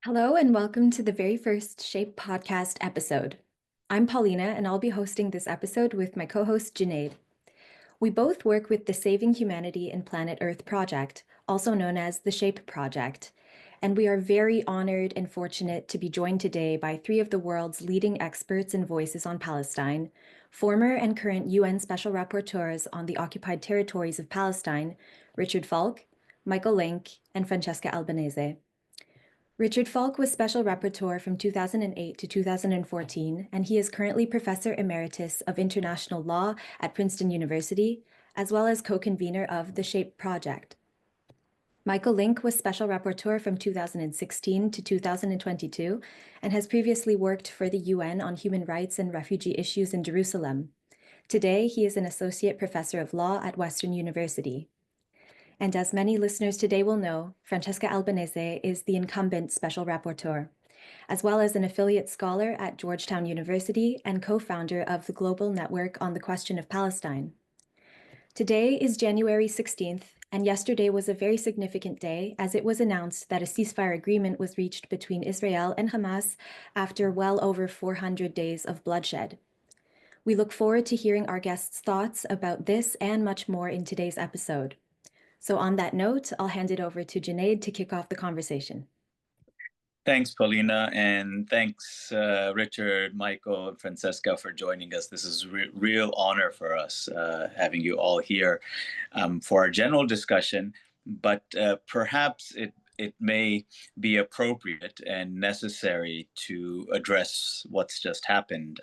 Hello and welcome to the very first Shape podcast episode. I'm Paulina and I'll be hosting this episode with my co-host Junaid. We both work with the Saving Humanity and Planet Earth project, also known as the Shape Project, and we are very honored and fortunate to be joined today by three of the world's leading experts and voices on Palestine, former and current UN Special Rapporteurs on the occupied territories of Palestine, Richard Falk, Michael Lynk, and Francesca Albanese. Richard Falk was Special Rapporteur from 2008 to 2014, and he is currently Professor Emeritus of International Law at Princeton University, as well as co-convener of the SHAPE project. Michael Lynk was Special Rapporteur from 2016 to 2022, and has previously worked for the UN on human rights and refugee issues in Jerusalem. Today, he is an Associate Professor of Law at Western University. And as many listeners today will know, Francesca Albanese is the incumbent Special Rapporteur, as well as an affiliate scholar at Georgetown University and co-founder of the Global Network on the Question of Palestine. Today is January 16th, and yesterday was a very significant day as it was announced that a ceasefire agreement was reached between Israel and Hamas after well over 400 days of bloodshed. We look forward to hearing our guests' thoughts about this and much more in today's episode. So on that note, I'll hand it over to Junaid to kick off the conversation. Thanks, Paulina, and thanks, Richard, Michael, and Francesca for joining us. This is a real honor for us having you all here for our general discussion, but perhaps it may be appropriate and necessary to address what's just happened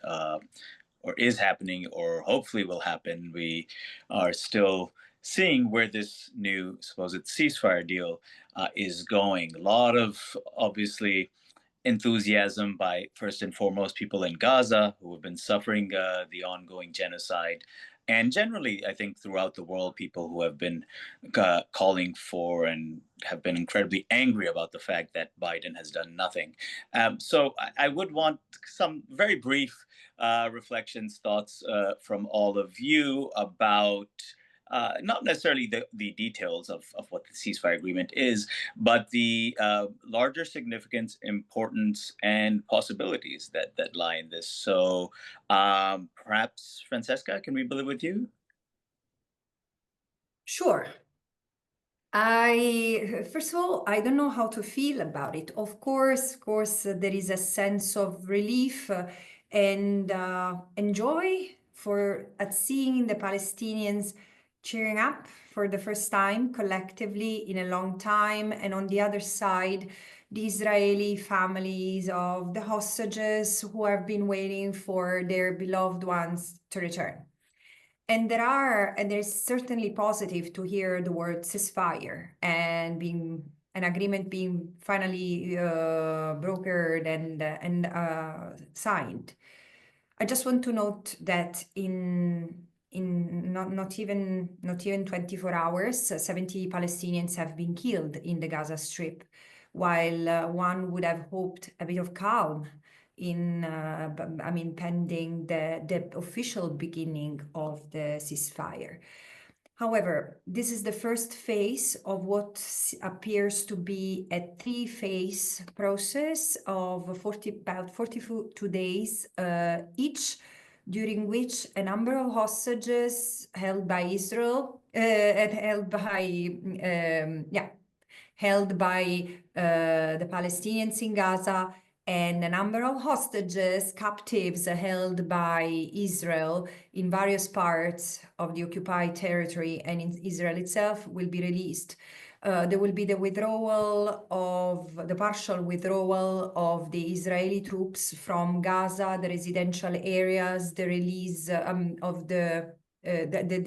or is happening or hopefully will happen. We are still seeing where this new supposed ceasefire deal is going. A lot of, obviously, enthusiasm by, first and foremost, people in Gaza who have been suffering the ongoing genocide. And generally, I think throughout the world, people who have been calling for and have been incredibly angry about the fact that Biden has done nothing. So I would want some very brief reflections, thoughts from all of you about not necessarily the details of what the ceasefire agreement is, but the larger significance, importance, and possibilities that lie in this. So perhaps, Francesca, can we begin with you? Sure. First of all, I don't know how to feel about it. Of course, there is a sense of relief and joy at seeing the Palestinians cheering up for the first time collectively in a long time. And on the other side, the Israeli families of the hostages who have been waiting for their beloved ones to return. And there's certainly positive to hear the word ceasefire and being an agreement being finally brokered and signed. I just want to note that in not even 24 hours, 70 Palestinians have been killed in the Gaza Strip, while one would have hoped a bit of calm pending the official beginning of the ceasefire. However, this is the first phase of what appears to be a three-phase process of about 42 days each, during which a number of hostages held by Israel, held by the Palestinians in Gaza, and a number of hostages, captives held by Israel in various parts of the occupied territory and in Israel itself will be released. There will be the partial withdrawal of the Israeli troops from Gaza, the residential areas, the release of the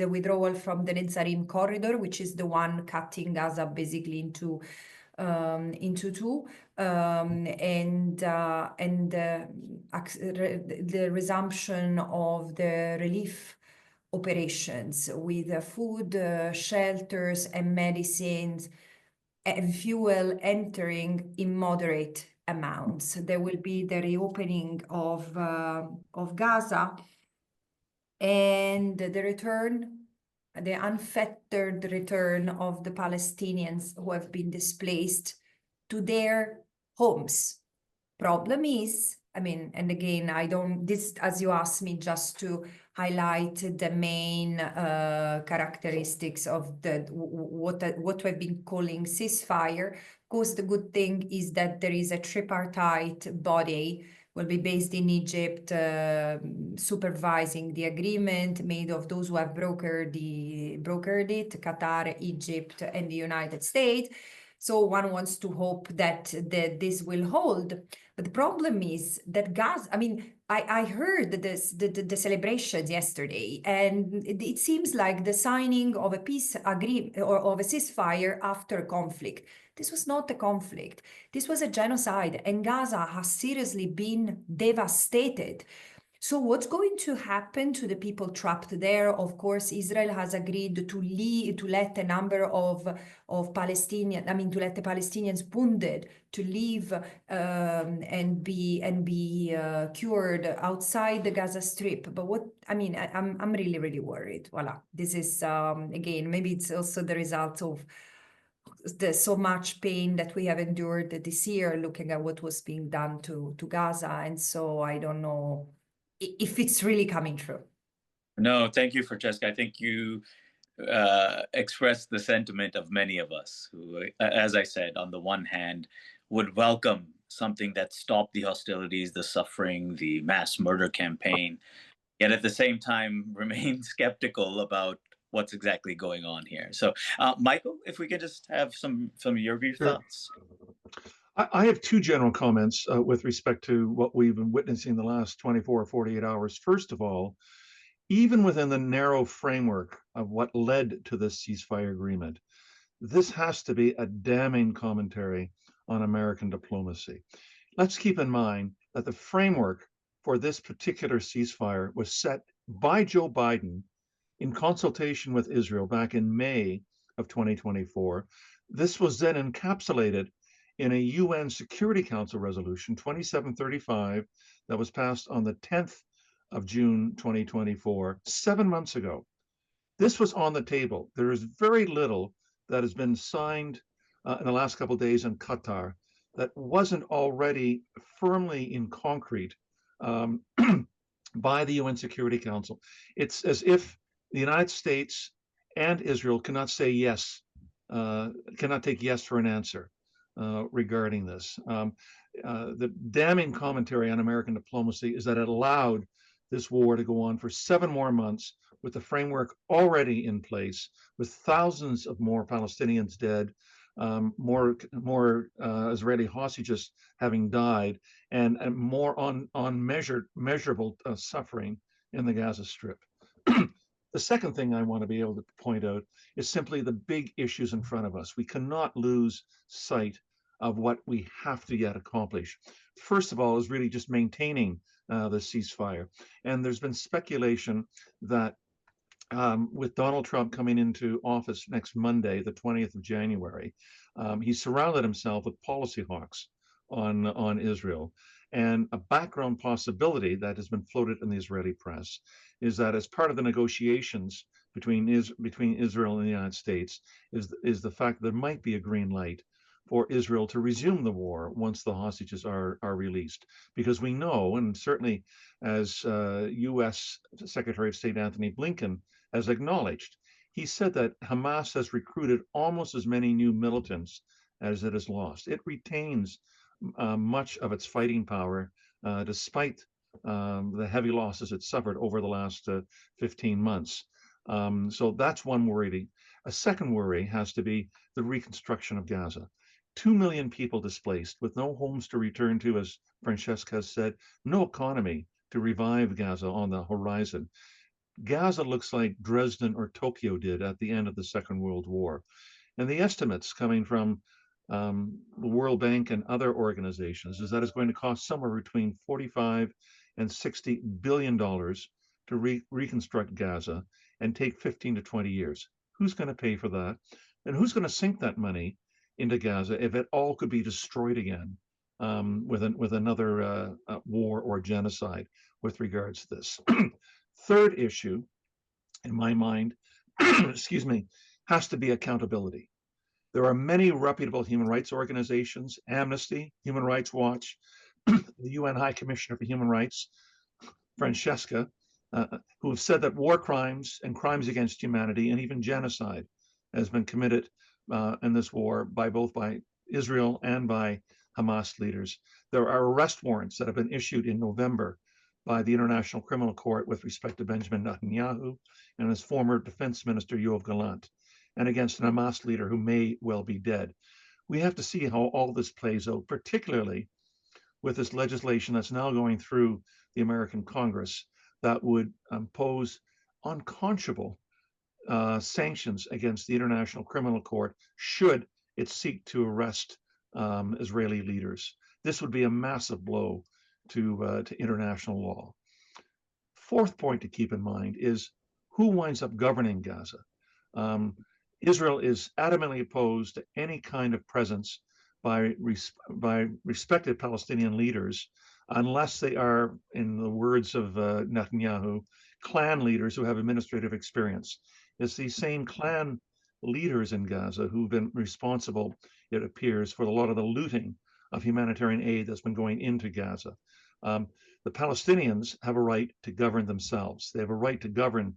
withdrawal from the Netzarim corridor, which is the one cutting Gaza basically into two, and the resumption of the relief operations with food, shelters, and medicines and fuel entering in moderate amounts. There will be the reopening of Gaza and the unfettered return of the Palestinians who have been displaced to their homes. Problem is, I mean, and again, I don't, this, as you asked me, just to highlight the main characteristics of what we've been calling ceasefire. Of course, the good thing is that there is a tripartite body, will be based in Egypt, supervising the agreement made of those who have brokered it, Qatar, Egypt, and the United States. So one wants to hope that this will hold. But the problem is that Gaza, I mean, I heard the celebrations yesterday, and it seems like the signing of a peace agreement or of a ceasefire after a conflict. This was not a conflict. This was a genocide, and Gaza has seriously been devastated. So what's going to happen to the people trapped there? Of course, Israel has agreed to let a number of Palestinians, I mean, to let the Palestinians wounded to leave and be cured outside the Gaza Strip. But what I mean, I'm really, really worried. Voila, this is again, maybe it's also the result of so much pain that we have endured this year, looking at what was being done to Gaza, and so I don't know if it's really coming true. No, thank you, Francesca. I think you expressed the sentiment of many of us who, as I said, on the one hand, would welcome something that stopped the hostilities, the suffering, the mass murder campaign, yet at the same time remain skeptical about what's exactly going on here. So, Michael, if we could just have some of your brief thoughts. I have two general comments with respect to what we've been witnessing the last 24 or 48 hours. First of all, even within the narrow framework of what led to this ceasefire agreement, this has to be a damning commentary on American diplomacy. Let's keep in mind that the framework for this particular ceasefire was set by Joe Biden in consultation with Israel back in May of 2024. This was then encapsulated in a UN Security Council resolution 2735 that was passed on the 10th of June 2024, 7 months ago. This was on the table. There is very little that has been signed in the last couple of days in Qatar that wasn't already firmly in concrete by the UN Security Council. It's as if the United States and Israel cannot say yes, cannot take yes for an answer regarding this. The damning commentary on American diplomacy is that it allowed this war to go on for 7 more months with the framework already in place, with thousands of more Palestinians dead, more Israeli hostages having died, and more measurable suffering in the Gaza Strip. The second thing I want to be able to point out is simply the big issues in front of us. We cannot lose sight of what we have to yet accomplish. First of all, is really just maintaining the ceasefire. And there's been speculation that with Donald Trump coming into office next Monday, the 20th of January, he surrounded himself with policy hawks on Israel. And a background possibility that has been floated in the Israeli press is that as part of the negotiations between Israel and the United States is the fact that there might be a green light for Israel to resume the war once the hostages are released. Because we know, and certainly as U.S. Secretary of State Antony Blinken has acknowledged, he said that Hamas has recruited almost as many new militants as it has lost. It retains much of its fighting power despite the heavy losses it suffered over the last 15 months. So that's one worry. A second worry has to be the reconstruction of Gaza. 2 million people displaced with no homes to return to, as Francesca has said, no economy to revive Gaza on the horizon. Gaza looks like Dresden or Tokyo did at the end of the Second World War. And the estimates coming from the World Bank and other organizations is that it's going to cost somewhere between $45 and $60 billion to reconstruct Gaza and take 15 to 20 years. Who's going to pay for that? And who's going to sink that money into Gaza if it all could be destroyed again with another war or genocide with regards to this? Third issue, in my mind, excuse me, has to be accountability. There are many reputable human rights organizations, Amnesty, Human Rights Watch, the UN High Commissioner for Human Rights, Francesca, who have said that war crimes and crimes against humanity and even genocide has been committed in this war by Israel and by Hamas leaders. There are arrest warrants that have been issued in November by the International Criminal Court with respect to Benjamin Netanyahu and his former defense minister, Yoav Gallant, and against an Hamas leader who may well be dead. We have to see how all this plays out, particularly with this legislation that's now going through the American Congress that would impose unconscionable sanctions against the International Criminal Court should it seek to arrest Israeli leaders. This would be a massive blow to international law. Fourth point to keep in mind is who winds up governing Gaza. Israel is adamantly opposed to any kind of presence by respected Palestinian leaders, unless they are, in the words of Netanyahu, clan leaders who have administrative experience. It's these same clan leaders in Gaza who've been responsible, it appears, for a lot of the looting of humanitarian aid that's been going into Gaza. The Palestinians have a right to govern themselves. They have a right to govern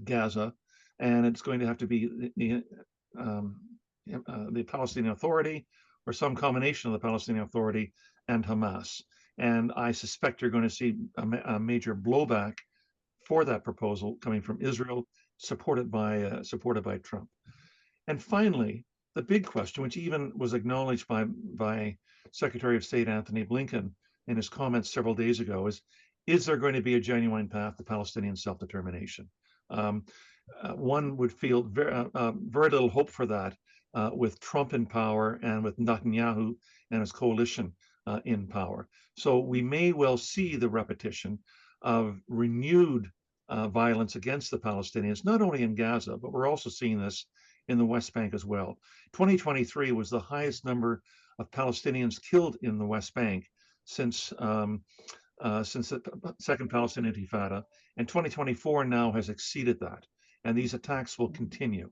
Gaza, and it's going to have to be the Palestinian Authority or some combination of the Palestinian Authority and Hamas. And I suspect you're going to see a major blowback for that proposal coming from Israel, supported by Trump. And finally, the big question, which even was acknowledged by Secretary of State Antony Blinken in his comments several days ago, is there going to be a genuine path to Palestinian self-determination? One would feel very little hope for that with Trump in power and with Netanyahu and his coalition in power. So we may well see the repetition of renewed violence against the Palestinians, not only in Gaza, but we're also seeing this in the West Bank as well. 2023 was the highest number of Palestinians killed in the West Bank since the Second Palestinian Intifada, and 2024 now has exceeded that, and these attacks will continue.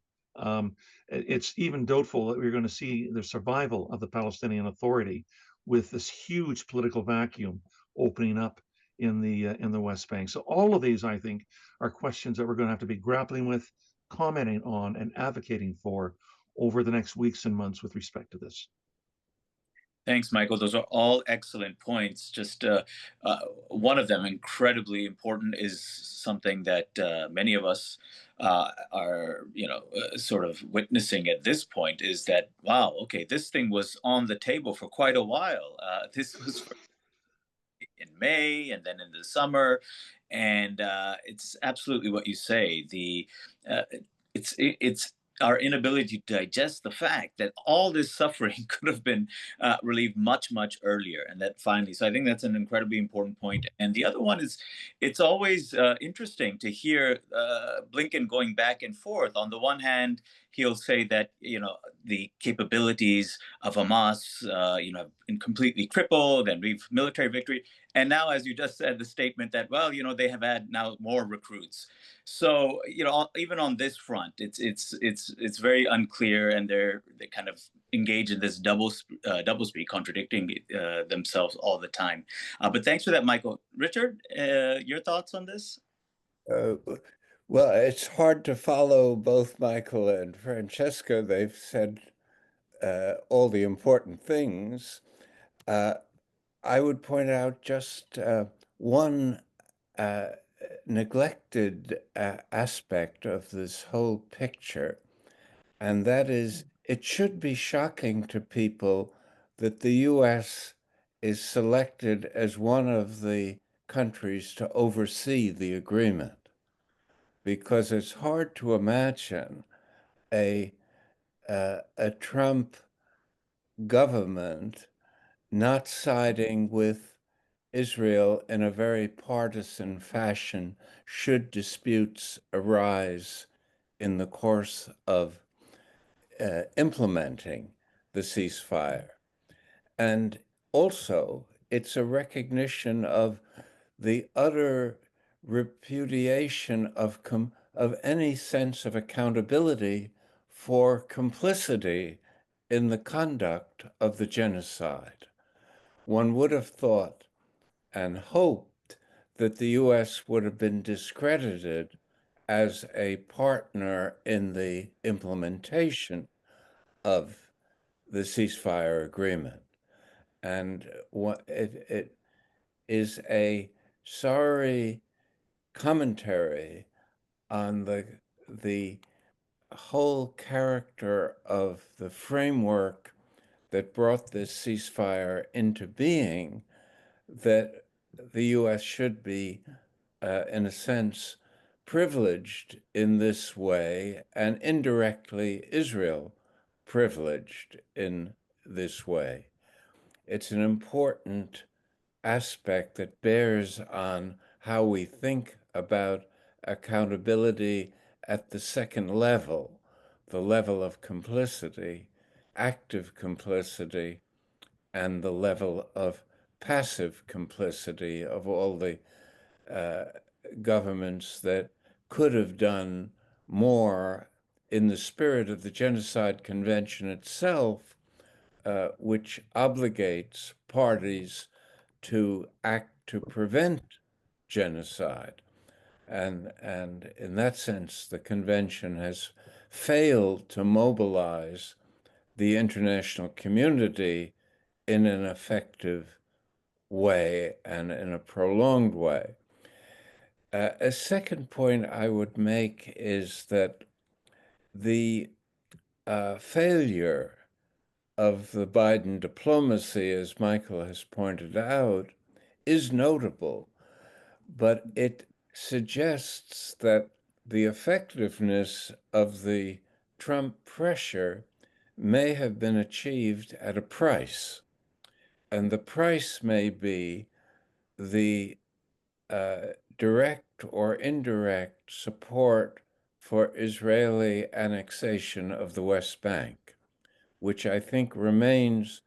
It's even doubtful that we're going to see the survival of the Palestinian Authority with this huge political vacuum opening up in the West Bank. So all of these, I think, are questions that we're going to have to be grappling with, commenting on, and advocating for over the next weeks and months with respect to this. Thanks, Michael. Those are all excellent points. Just one of them, incredibly important, is something that many of us are, sort of witnessing at this point, is that, wow, okay, this thing was on the table for quite a while. This was in May and then in the summer, and it's absolutely what you say. It's our inability to digest the fact that all this suffering could have been relieved much, much earlier. And that finally, so I think that's an incredibly important point. And the other one is, it's always interesting to hear Blinken going back and forth. On the one hand, he'll say that, the capabilities of Hamas, have been completely crippled and we've military victory. And now, as you just said, the statement that, well, they have had now more recruits. So, even on this front, it's very unclear, and they kind of engage in this doublespeak, contradicting themselves all the time. But thanks for that, Michael. Richard, your thoughts on this? Well, it's hard to follow both Michael and Francesca. They've said all the important things. I would point out just one neglected aspect of this whole picture, and that is, it should be shocking to people that the U.S. is selected as one of the countries to oversee the agreement, because it's hard to imagine a Trump government not siding with Israel in a very partisan fashion should disputes arise in the course of implementing the ceasefire. And also, it's a recognition of the utter repudiation of any sense of accountability for complicity in the conduct of the genocide. One would have thought and hoped that the U.S. would have been discredited as a partner in the implementation of the ceasefire agreement. And it is a sorry commentary on the whole character of the framework that brought this ceasefire into being, that the U.S. should be, in a sense, privileged in this way, and indirectly Israel privileged in this way. It's an important aspect that bears on how we think about accountability at the second level, the level of complicity, active complicity, and the level of passive complicity of all the governments that could have done more in the spirit of the Genocide Convention itself, which obligates parties to act to prevent genocide. And in that sense, the convention has failed to mobilize the international community in an effective way and in a prolonged way. A second point I would make is that the failure of the Biden diplomacy, as Michael has pointed out, is notable, but it suggests that the effectiveness of the Trump pressure may have been achieved at a price. And the price may be the direct or indirect support for Israeli annexation of the West Bank, which I think remains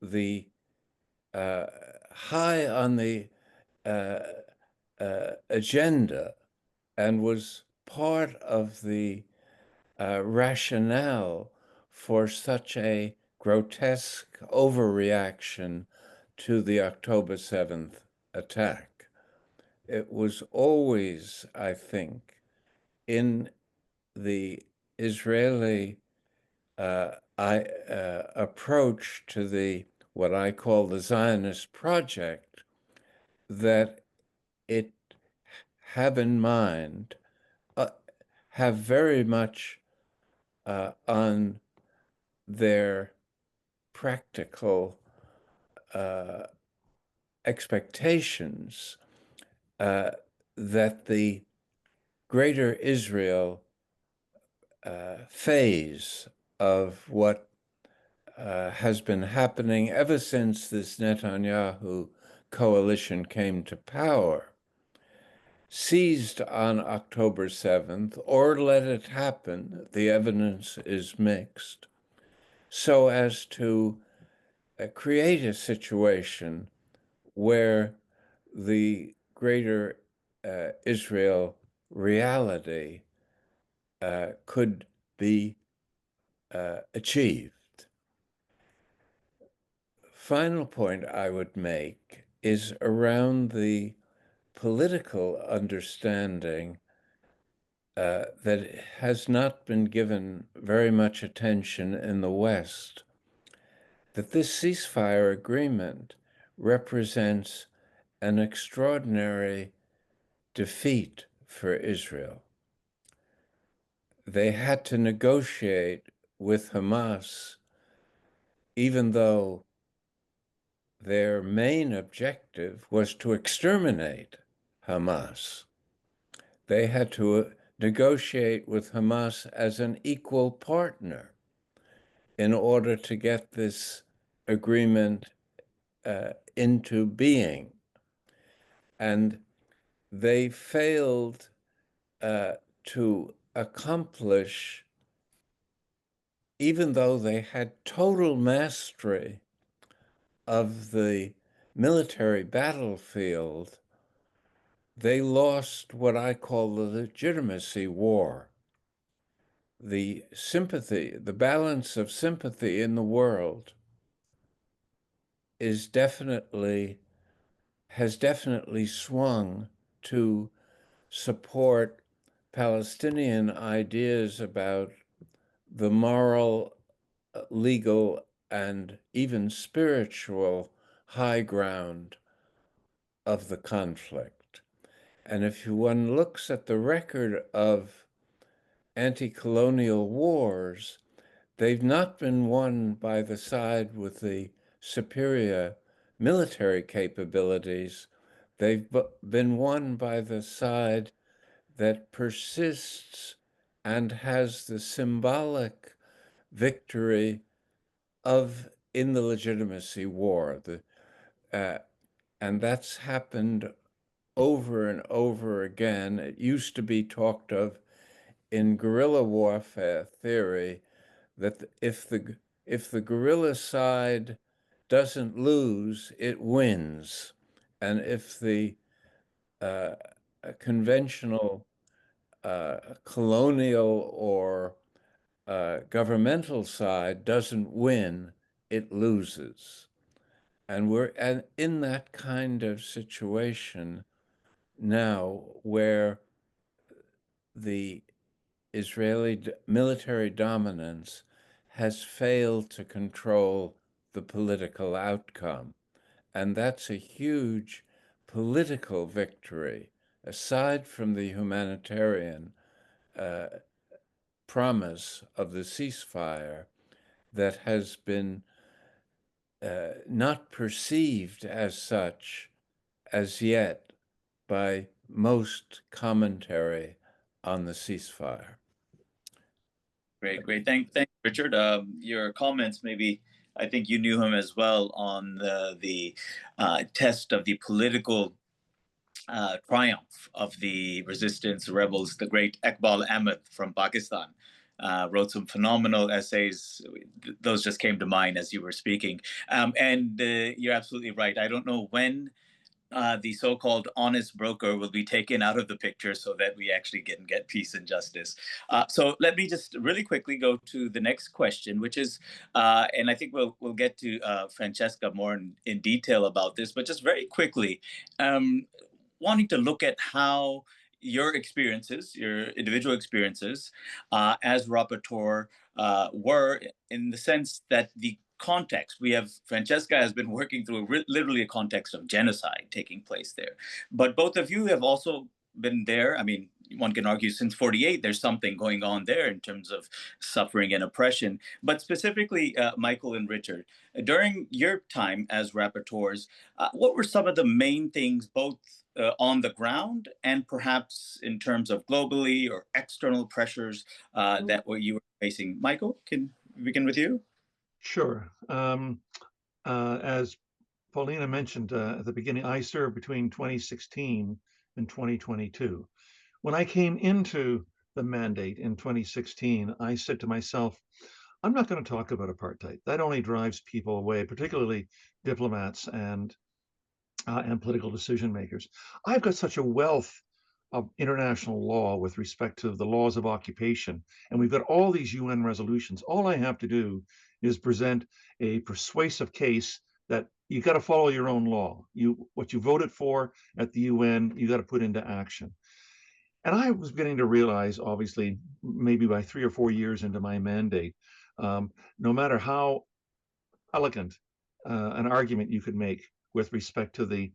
the high on the agenda and was part of the rationale for such a grotesque overreaction to the October 7th attack. It was always, I think, in the Israeli approach to the what I call the Zionist project, that it have in mind, have very much on their practical expectations that the greater Israel phase of what has been happening ever since this Netanyahu coalition came to power, seized on October 7th, or let it happen, the evidence is mixed, so as to create a situation where the greater Israel reality could be achieved. Final point I would make is around the political understanding that has not been given very much attention in the West, that this ceasefire agreement represents an extraordinary defeat for Israel. They had to negotiate with Hamas, even though their main objective was to exterminate Hamas. They had to negotiate with Hamas as an equal partner in order to get this agreement into being. And they failed to accomplish, even though they had total mastery of the military battlefield, they lost what I call the legitimacy war. the sympathy, the balance of sympathy in the world has definitely swung to support Palestinian ideas about the moral, legal, and even spiritual high ground of the conflict. And if one looks at the record of anti-colonial wars, they've not been won by the side with the superior military capabilities. They've been won by the side that persists and has the symbolic victory in the legitimacy war. And that's happened over and over again. It used to be talked of in guerrilla warfare theory that if the guerrilla side doesn't lose, it wins, and if the conventional colonial or governmental side doesn't win, it loses. And we're in that kind of situation now where the Israeli military dominance has failed to control the political outcome. And that's a huge political victory, aside from the humanitarian promise of the ceasefire that has been not perceived as such as yet by most commentary on the ceasefire. Great. Thanks, Richard. Your comments, maybe, I think you knew him as well on the test of the political triumph of the resistance rebels. The great Iqbal Ahmed from Pakistan wrote some phenomenal essays. Those just came to mind as you were speaking. And you're absolutely right. I don't know when the so-called honest broker will be taken out of the picture so that we actually can get peace and justice. So let me just really quickly go to the next question, which is, and I think we'll get to Francesca more in detail about this, but just very quickly, wanting to look at how your experiences, your individual experiences as rapporteur were, in the sense that the context we have, Francesca has been working through literally a context of genocide taking place there, but both of you have also been there. I mean, one can argue since 48 there's something going on there in terms of suffering and oppression, but specifically Michael and Richard, during your time as rapporteurs, what were some of the main things, both on the ground and perhaps in terms of globally or external pressures that you were facing? Michael, can we begin with you? Sure. As Paulina mentioned at the beginning, I served between 2016 and 2022. When I came into the mandate in 2016, I said to myself, I'm not going to talk about apartheid. That only drives people away, particularly diplomats and political decision makers. I've got such a wealth of international law with respect to the laws of occupation, and we've got all these UN resolutions. All I have to do is present a persuasive case that you got to follow your own law. What you voted for at the UN, you got to put into action. And I was beginning to realize, obviously, maybe by 3 or 4 years into my mandate, no matter how elegant an argument you could make with respect to the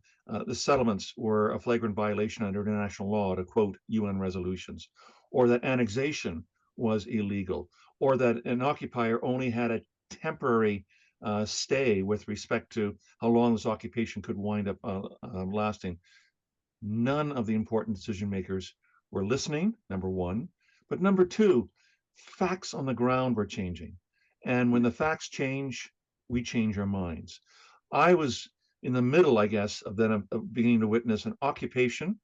settlements were a flagrant violation under international law, to quote UN resolutions, or that annexation was illegal, or that an occupier only had a temporary stay with respect to how long this occupation could wind up lasting. None of the important decision makers were listening, number one. But number two, facts on the ground were changing. And when the facts change, we change our minds. I was in the middle, I guess, of then beginning to witness an occupation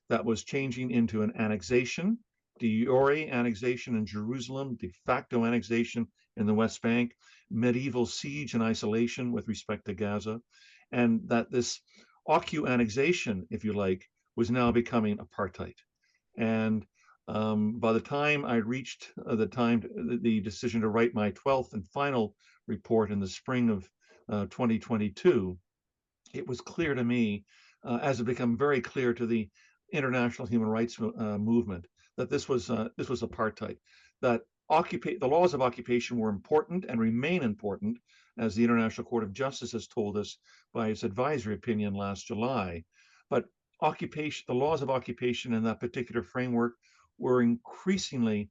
that was changing into an annexation, de jure annexation in Jerusalem, de facto annexation in the West Bank, medieval siege and isolation with respect to Gaza, and that this occu annexation, if you like, was now becoming apartheid. And By the time I reached the decision to write my 12th and final report in the spring of 2022, it was clear to me, as it became very clear to the international human rights movement, that this was apartheid. That the laws of occupation were important and remain important, as the International Court of Justice has told us by its advisory opinion last July. But the laws of occupation in that particular framework were increasingly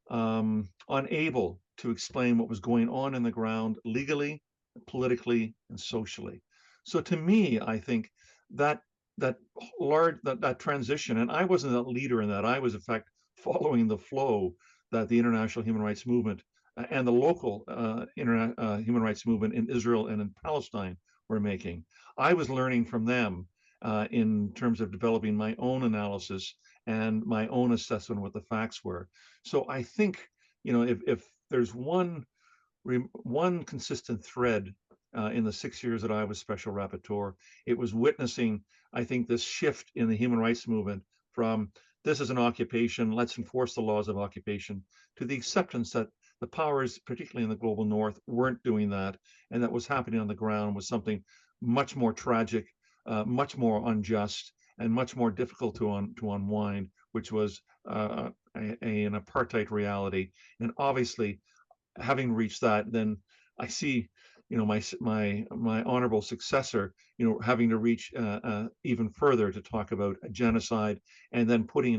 unable to explain what was going on in the ground legally, politically, and socially. So to me, I think that that that transition, and I wasn't a leader in that. I was in fact following the flow that the international human rights movement and the local human rights movement in Israel and in Palestine were making. I was learning from them in terms of developing my own analysis and my own assessment of what the facts were. So I think, if there's one consistent thread in the 6 years that I was special rapporteur, it was witnessing, I think, this shift in the human rights movement from this is an occupation, let's enforce the laws of occupation, to the acceptance that the powers, particularly in the global north, weren't doing that, and that what's happening on the ground was something much more tragic, much more unjust, and much more difficult to unwind, which was an apartheid reality. And obviously, having reached that, then I see, my honorable successor, having to reach even further to talk about a genocide, and then putting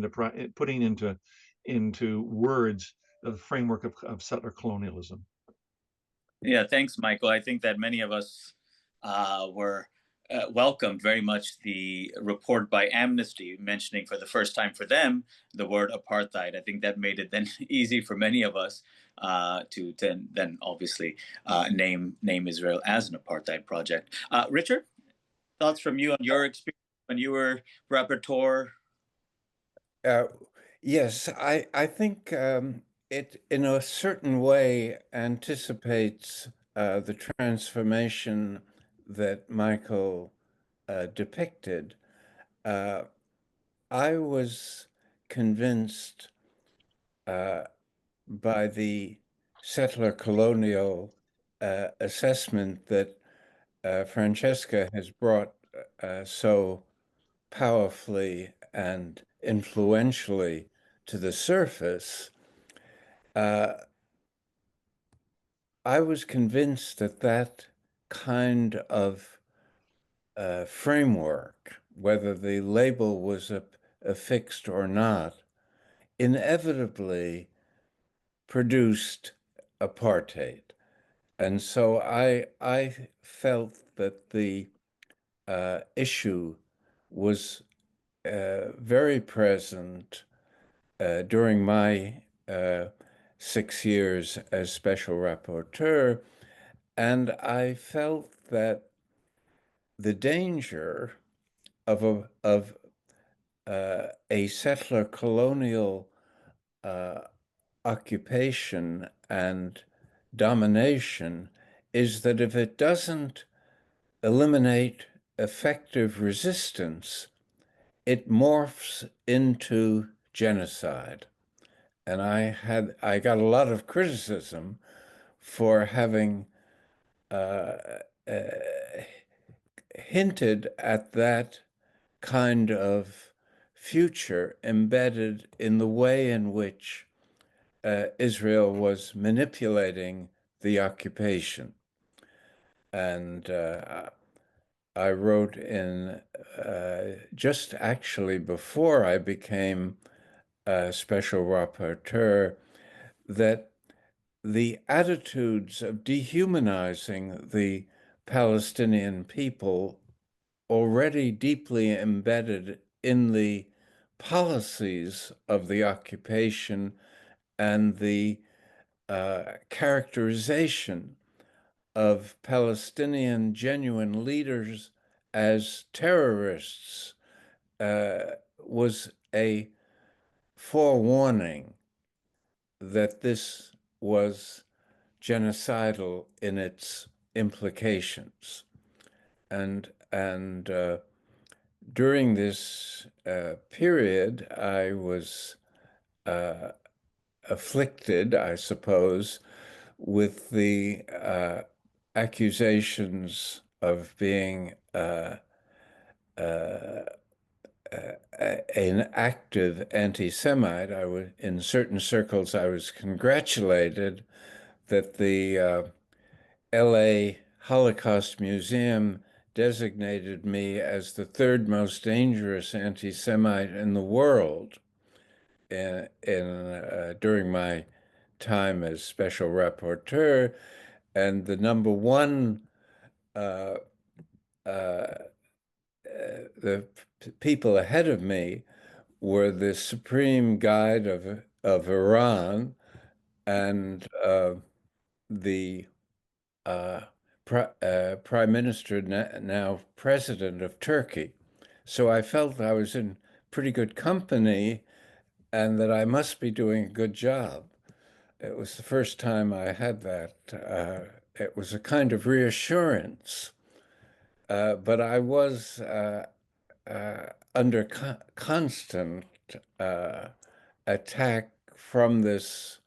into words the framework of settler colonialism. Yeah, thanks, Michael. I think that many of us were welcomed very much the report by Amnesty mentioning for the first time for them the word apartheid. I think that made it then easy for many of us to then obviously name Israel as an apartheid project. Richard, thoughts from you on your experience when you were rapporteur? Yes, I think it, in a certain way, anticipates the transformation that Michael depicted. I was convinced by the settler colonial assessment that Francesca has brought so powerfully and influentially to the surface. I was convinced that that kind of framework, whether the label was affixed or not, inevitably produced apartheid. And so I felt that the issue was very present during my 6 years as special rapporteur, and I felt that the danger of a settler colonial occupation and domination is that if it doesn't eliminate effective resistance, it morphs into genocide. And I got a lot of criticism for having hinted at that kind of future embedded in the way in which Israel was manipulating the occupation. And I wrote in just actually before I became a special rapporteur that the attitudes of dehumanizing the Palestinian people, already deeply embedded in the policies of the occupation and the characterization of Palestinian genuine leaders as terrorists, was a forewarning that this was genocidal in its implications. And during this period, I was afflicted, I suppose, with the accusations of being an active anti-Semite. In certain circles, I was congratulated that the LA Holocaust Museum designated me as the third most dangerous anti-Semite in the world during my time as special rapporteur, and the number one, the people ahead of me were the Supreme Guide of Iran and the Prime Minister, now President of Turkey. So I felt I was in pretty good company and that I must be doing a good job. It was the first time I had that. It was a kind of reassurance. But I was under constant attack from this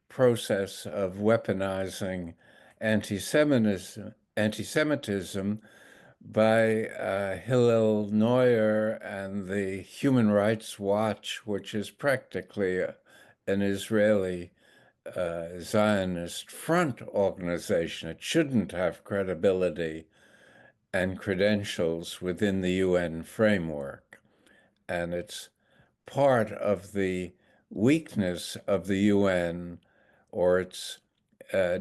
process of weaponizing anti-Semitism by Hillel Neuer and the Human Rights Watch, which is practically an Israeli Zionist front organization. It shouldn't have credibility and credentials within the UN framework. And it's part of the weakness of the UN, or its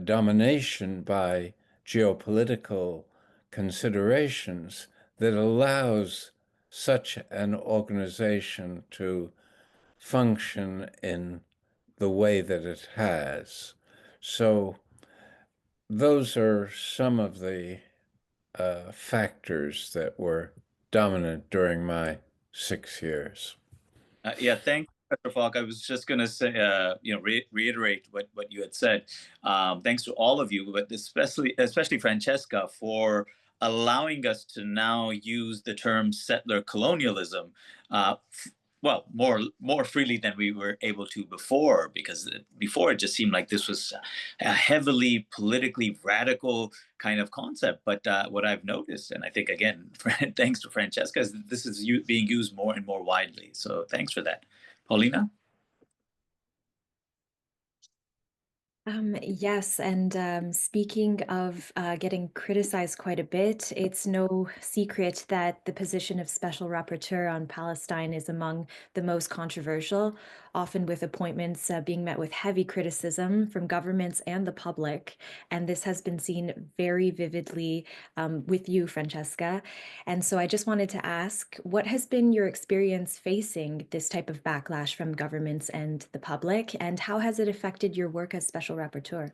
domination by geopolitical considerations, that allows such an organization to function in the way that it has. So those are some of the factors that were dominant during my 6 years. Yeah, thanks, Professor Falk. I was just going to say, reiterate what you had said. Thanks to all of you, but especially Francesca, for allowing us to now use the term settler colonialism, well, more freely than we were able to before, because before it just seemed like this was a heavily politically radical kind of concept. But what I've noticed, and I think, again, thanks to Francesca, is that this is being used more and more widely. So thanks for that. Paulina? Yes, and speaking of getting criticized quite a bit, it's no secret that the position of Special Rapporteur on Palestine is among the most controversial, often with appointments being met with heavy criticism from governments and the public. And this has been seen very vividly with you, Francesca. And so I just wanted to ask, what has been your experience facing this type of backlash from governments and the public, and how has it affected your work as Special Rapporteur?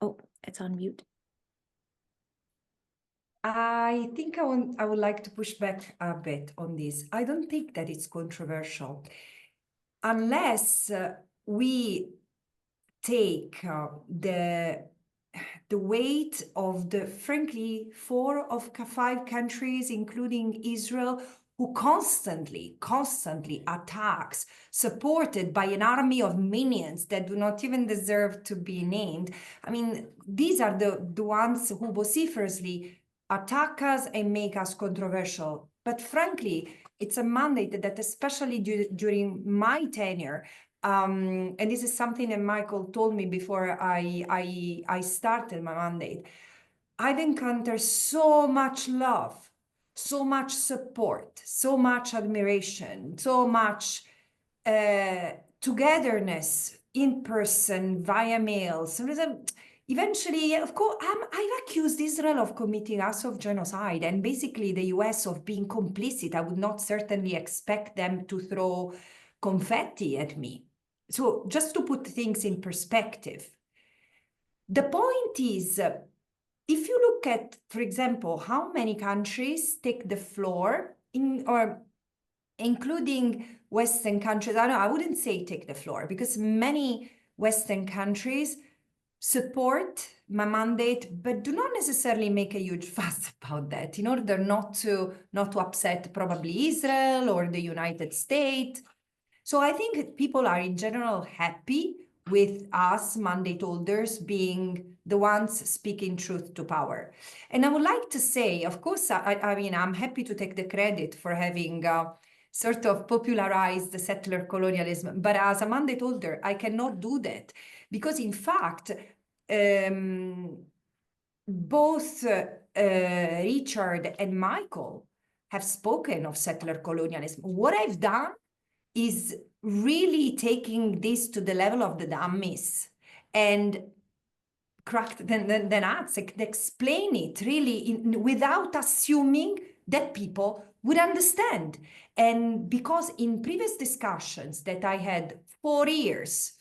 Oh, it's on mute. I think I would like to push back a bit on this. I don't think that it's controversial unless we take the weight of the, frankly, 4 of 5 countries, including Israel, who constantly attacks, supported by an army of minions that do not even deserve to be named. I mean, these are the ones who vociferously attack us and make us controversial. But frankly, it's a mandate that, especially during my tenure, and this is something that Michael told me before I started my mandate, I've encountered so much love, so much support, so much admiration, so much togetherness in person, via mail. So eventually, of course, I've accused Israel of committing acts of genocide and basically the US of being complicit. I would not certainly expect them to throw confetti at me. So just to put things in perspective, the point is, if you look at, for example, how many countries take the floor, or including Western countries, I wouldn't say take the floor, because many Western countries support my mandate, but do not necessarily make a huge fuss about that in order not to upset probably Israel or the United States. So I think people are in general happy with us mandate holders being the ones speaking truth to power. And I would like to say, of course, I mean, I'm happy to take the credit for having sort of popularized the settler colonialism, but as a mandate holder, I cannot do that because in fact, both Richard and Michael have spoken of settler colonialism. What I've done is really taking this to the level of the dummies and crack the nuts, explain it really without assuming that people would understand. And because in previous discussions that I had 4 years,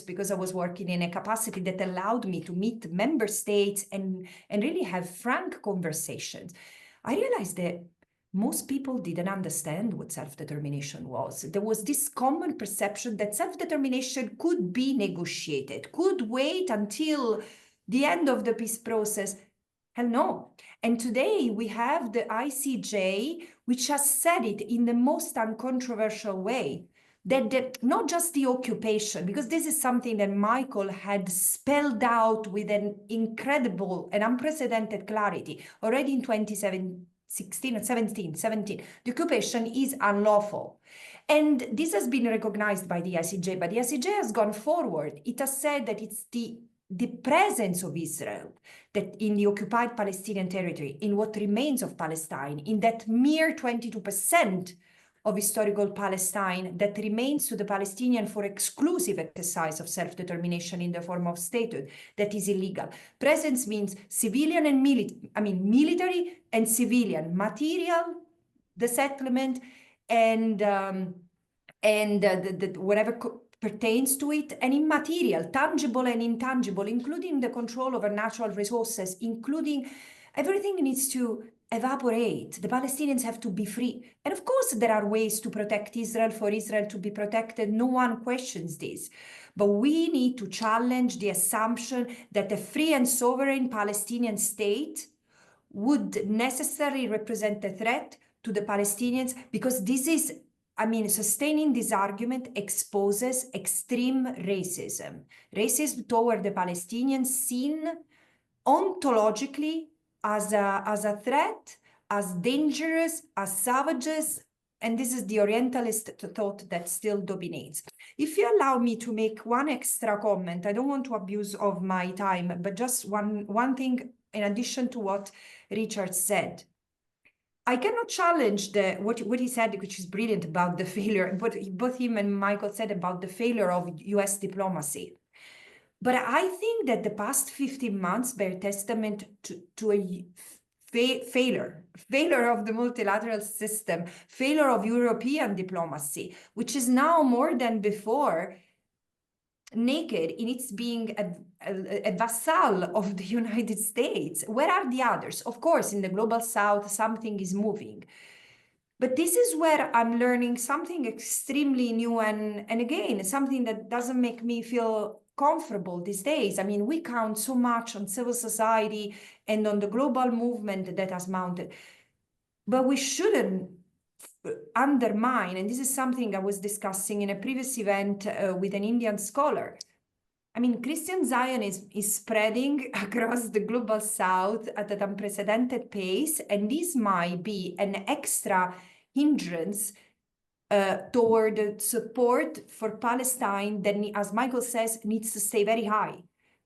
because I was working in a capacity that allowed me to meet member states and really have frank conversations, I realized that most people didn't understand what self-determination was. There was this common perception that self-determination could be negotiated, could wait until the end of the peace process. Hell no. And today we have the ICJ, which has said it in the most uncontroversial way, that not just the occupation, because this is something that Michael had spelled out with an incredible and unprecedented clarity already in 2016 or 17, the occupation is unlawful. And this has been recognized by the ICJ, but the ICJ has gone forward. It has said that it's the presence of Israel that in the occupied Palestinian territory, in what remains of Palestine, in that mere 22% of historical Palestine that remains to the Palestinian for exclusive exercise of self-determination in the form of statehood, that is illegal. Presence means civilian and military and civilian, material, the settlement, and whatever pertains to it, and immaterial, tangible and intangible, including the control over natural resources, including everything needs to evaporate. The Palestinians have to be free. And of course, there are ways to protect Israel, for Israel to be protected. No one questions this. But we need to challenge the assumption that a free and sovereign Palestinian state would necessarily represent a threat to the Palestinians, because this is, sustaining this argument exposes extreme racism. Racism toward the Palestinians seen ontologically as a threat, as dangerous, as savages, and this is the Orientalist thought that still dominates. If you allow me to make one extra comment, I don't want to abuse of my time, but just one thing in addition to what Richard said. I cannot challenge what he said, which is brilliant about the failure, what both him and Michael said about the failure of US diplomacy. But I think that the past 15 months bear testament to a failure of the multilateral system, failure of European diplomacy, which is now more than before naked in its being a vassal of the United States. Where are the others? Of course, in the global south, something is moving. But this is where I'm learning something extremely new and again, something that doesn't make me feel comfortable these days. We count so much on civil society and on the global movement that has mounted, but we shouldn't undermine, and this is something I was discussing in a previous event with an Indian scholar. Christian Zionism is spreading across the global south at an unprecedented pace, and this might be an extra hindrance toward support for Palestine that, as Michael says, needs to stay very high.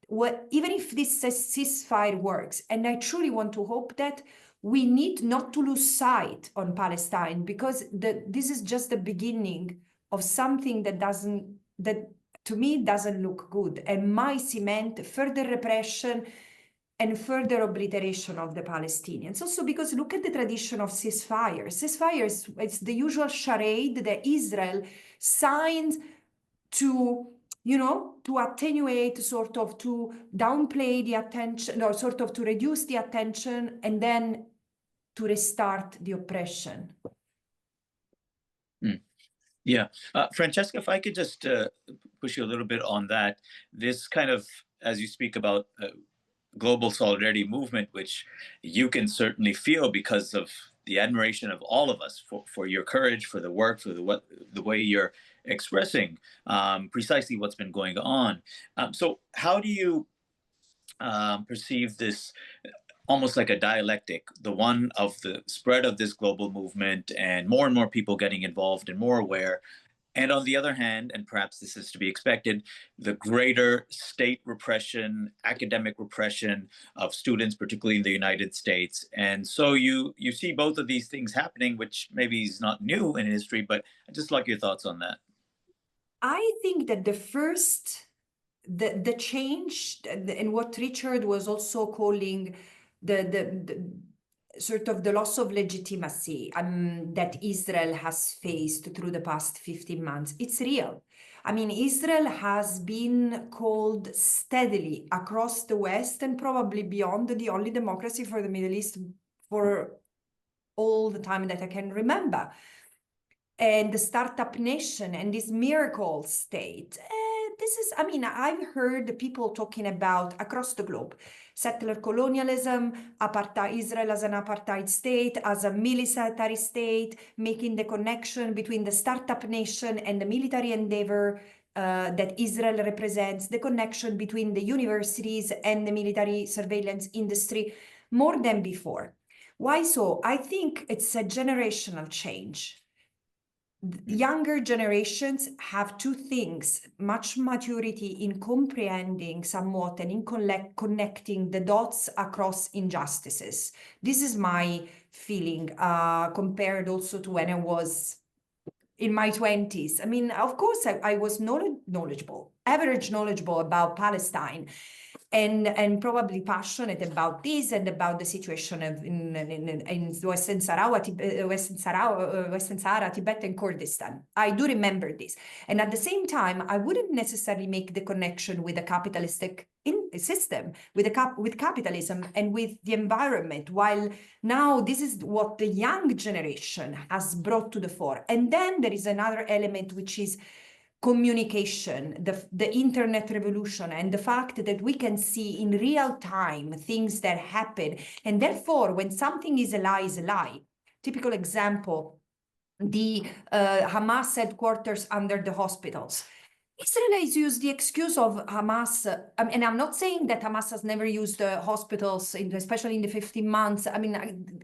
Even if this ceasefire works, and I truly want to hope that, we need not to lose sight on Palestine, because this is just the beginning of something that to me doesn't look good and might cement further repression and further obliteration of the Palestinians. Also because look at the tradition of ceasefire. Ceasefire is the usual charade that Israel signs to attenuate, to downplay the attention, or to reduce the attention, and then to restart the oppression. Yeah. Francesca, if I could just push you a little bit on that, this kind of as you speak about global solidarity movement, which you can certainly feel because of the admiration of all of us for your courage, for the work, for the way you're expressing precisely what's been going on. So how do you perceive this almost like a dialectic, the one of the spread of this global movement and more people getting involved and more aware, and on the other hand, and perhaps this is to be expected, the greater state repression, academic repression of students, particularly in the United States. And so you see both of these things happening, which maybe is not new in history, but I'd just like your thoughts on that. I think that the change, and what Richard was also calling the sort of the loss of legitimacy that Israel has faced through the past 15 months, it's real. I mean, Israel has been called steadily across the West and probably beyond the only democracy for the Middle East for all the time that I can remember. And the startup nation and this miracle state. This is, I mean, I've heard people talking about across the globe, settler colonialism, Israel as an apartheid state, as a military state, making the connection between the startup nation and the military endeavor that Israel represents, the connection between the universities and the military surveillance industry, more than before. Why so? I think it's a generational change. Younger generations have two things: much maturity in comprehending somewhat and in connecting the dots across injustices. This is my feeling, compared also to when I was in my 20s. I mean, of course, I was knowledgeable, average knowledgeable about Palestine, and probably passionate about this and about the situation in Western Sahara, Tibet, and Kurdistan. I do remember this. And at the same time, I wouldn't necessarily make the connection with a capitalistic system, with capitalism and with the environment, while now this is what the young generation has brought to the fore. And then there is another element, which is communication, the internet revolution, and the fact that we can see in real time things that happen. And therefore, when something is a lie, is a lie. Typical example, the Hamas headquarters under the hospitals. Israel has used the excuse of Hamas, and I'm not saying that Hamas has never used the hospitals, especially in the 15 months. I mean,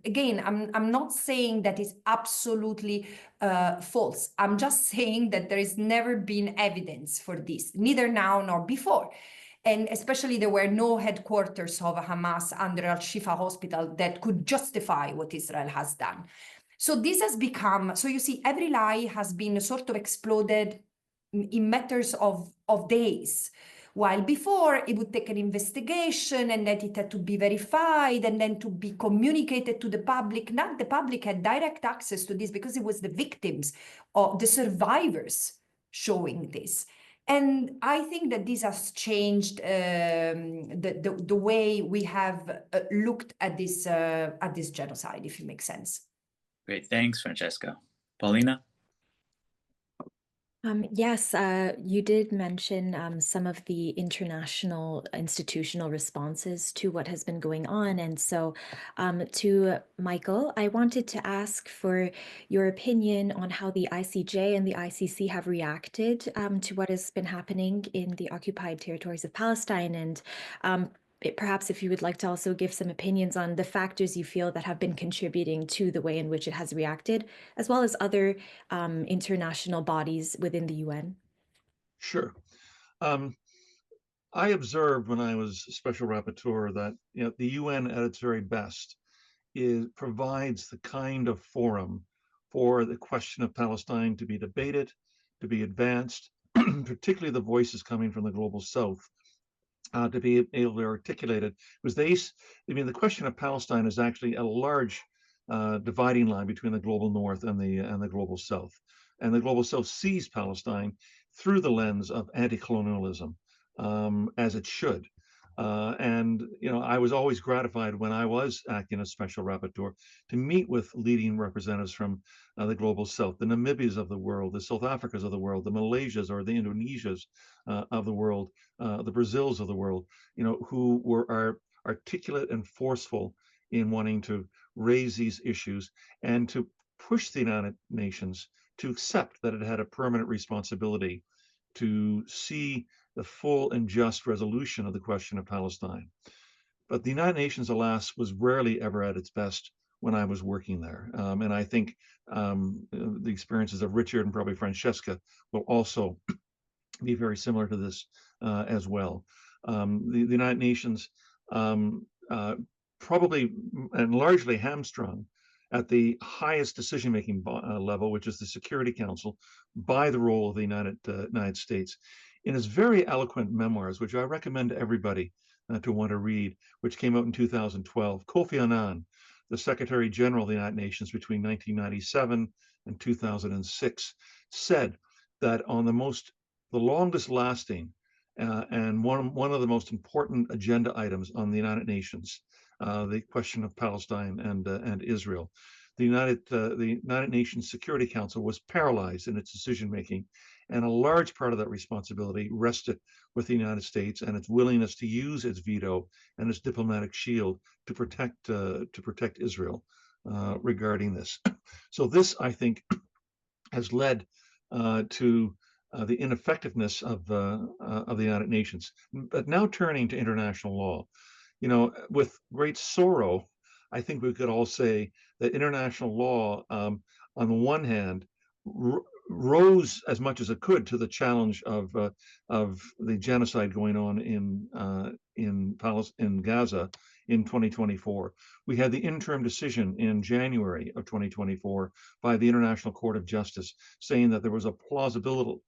again, I'm not saying that is absolutely false. I'm just saying that there has never been evidence for this, neither now nor before. And especially there were no headquarters of Hamas under Al-Shifa hospital that could justify what Israel has done. So this has become, so you see, every lie has been sort of exploded in matters of days, while before it would take an investigation and then it had to be verified and then to be communicated to the public. Now the public had direct access to this because it was the victims or the survivors showing this. And I think that this has changed the way we have looked at this genocide, if it makes sense. Great, thanks, Francesca. Paulina? Yes, you did mention some of the international institutional responses to what has been going on. And so to Michael, I wanted to ask for your opinion on how the ICJ and the ICC have reacted to what has been happening in the occupied territories of Palestine. And perhaps if you would like to also give some opinions on the factors you feel that have been contributing to the way in which it has reacted, as well as other international bodies within the UN. Sure. I observed when I was special rapporteur that the UN at its very best provides the kind of forum for the question of Palestine to be debated, to be advanced, particularly the voices coming from the global South. To be able to articulate it, because the question of Palestine is actually a large dividing line between the global North and the global South, and the global South sees Palestine through the lens of anti-colonialism, as it should. And I was always gratified when I was acting as special rapporteur to meet with leading representatives from the global south, the Namibias of the world, the South Africas of the world, the Malaysias or the Indonesias of the world, the Brazils of the world, who were articulate and forceful in wanting to raise these issues and to push the United Nations to accept that it had a permanent responsibility to see the full and just resolution of the question of Palestine. But the United Nations, alas, was rarely ever at its best when I was working there. And I think the experiences of Richard and probably Francesca will also be very similar to this as well. The United Nations probably and largely hamstrung at the highest decision-making level, which is the Security Council, by the role of the United States. In his very eloquent memoirs, which I recommend to everybody to want to read, which came out in 2012, Kofi Annan, the Secretary General of the United Nations between 1997 and 2006, said that on the longest lasting and one of the most important agenda items on the United Nations, the question of Palestine and Israel. The United Nations Security Council was paralyzed in its decision making, and a large part of that responsibility rested with the United States and its willingness to use its veto and its diplomatic shield to protect Israel regarding this. So this, I think, has led to the ineffectiveness of the United Nations. But now turning to international law, with great sorrow, I think we could all say that international law, on the one hand, rose as much as it could to the challenge of the genocide going on in Gaza in 2024. We had the interim decision in January of 2024 by the International Court of Justice saying that there was a plausible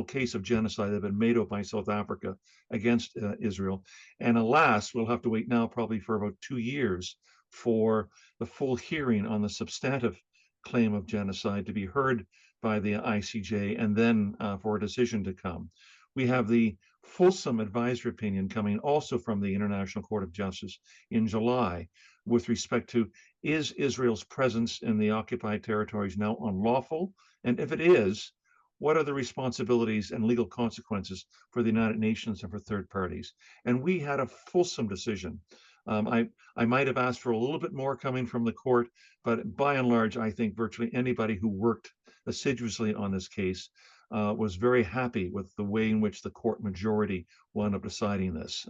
case of genocide that had been made up by South Africa against Israel. And alas, we'll have to wait now probably for about 2 years for the full hearing on the substantive claim of genocide to be heard by the ICJ and then for a decision to come. We have the fulsome advisory opinion coming also from the International Court of Justice in July with respect to, is Israel's presence in the occupied territories now unlawful? And if it is, what are the responsibilities and legal consequences for the United Nations and for third parties? And we had a fulsome decision. I might have asked for a little bit more coming from the court, but by and large, I think virtually anybody who worked assiduously on this case was very happy with the way in which the court majority wound up deciding this.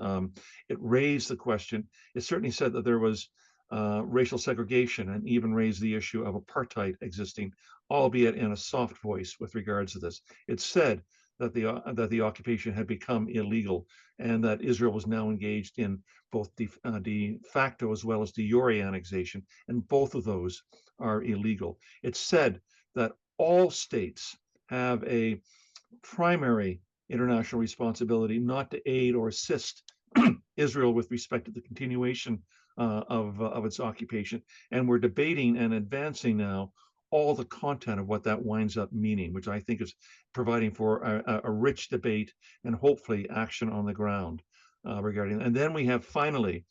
It raised the question, it certainly said that there was racial segregation and even raised the issue of apartheid existing, albeit in a soft voice with regards to this. It said that the occupation had become illegal and that Israel was now engaged in both de facto as well as de jure annexation, and both of those are illegal. It said that all states have a primary international responsibility not to aid or assist Israel with respect to the continuation of its occupation. And we're debating and advancing now all the content of what that winds up meaning, which I think is providing for a rich debate and hopefully action on the ground regarding. And then we have finally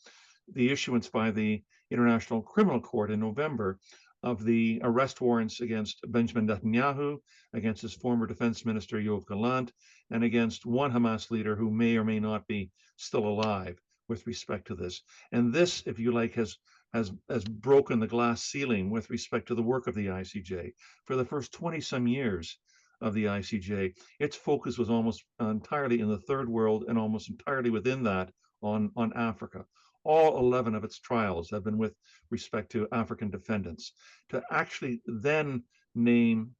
the issuance by the International Criminal Court in November of the arrest warrants against Benjamin Netanyahu, against his former defense minister Yoav Gallant, and against one Hamas leader who may or may not be still alive with respect to this. And this, if you like, has broken the glass ceiling with respect to the work of the ICJ. For the first 20-some years of the ICJ, its focus was almost entirely in the third world and almost entirely within that on Africa. All 11 of its trials have been with respect to African defendants. To actually then name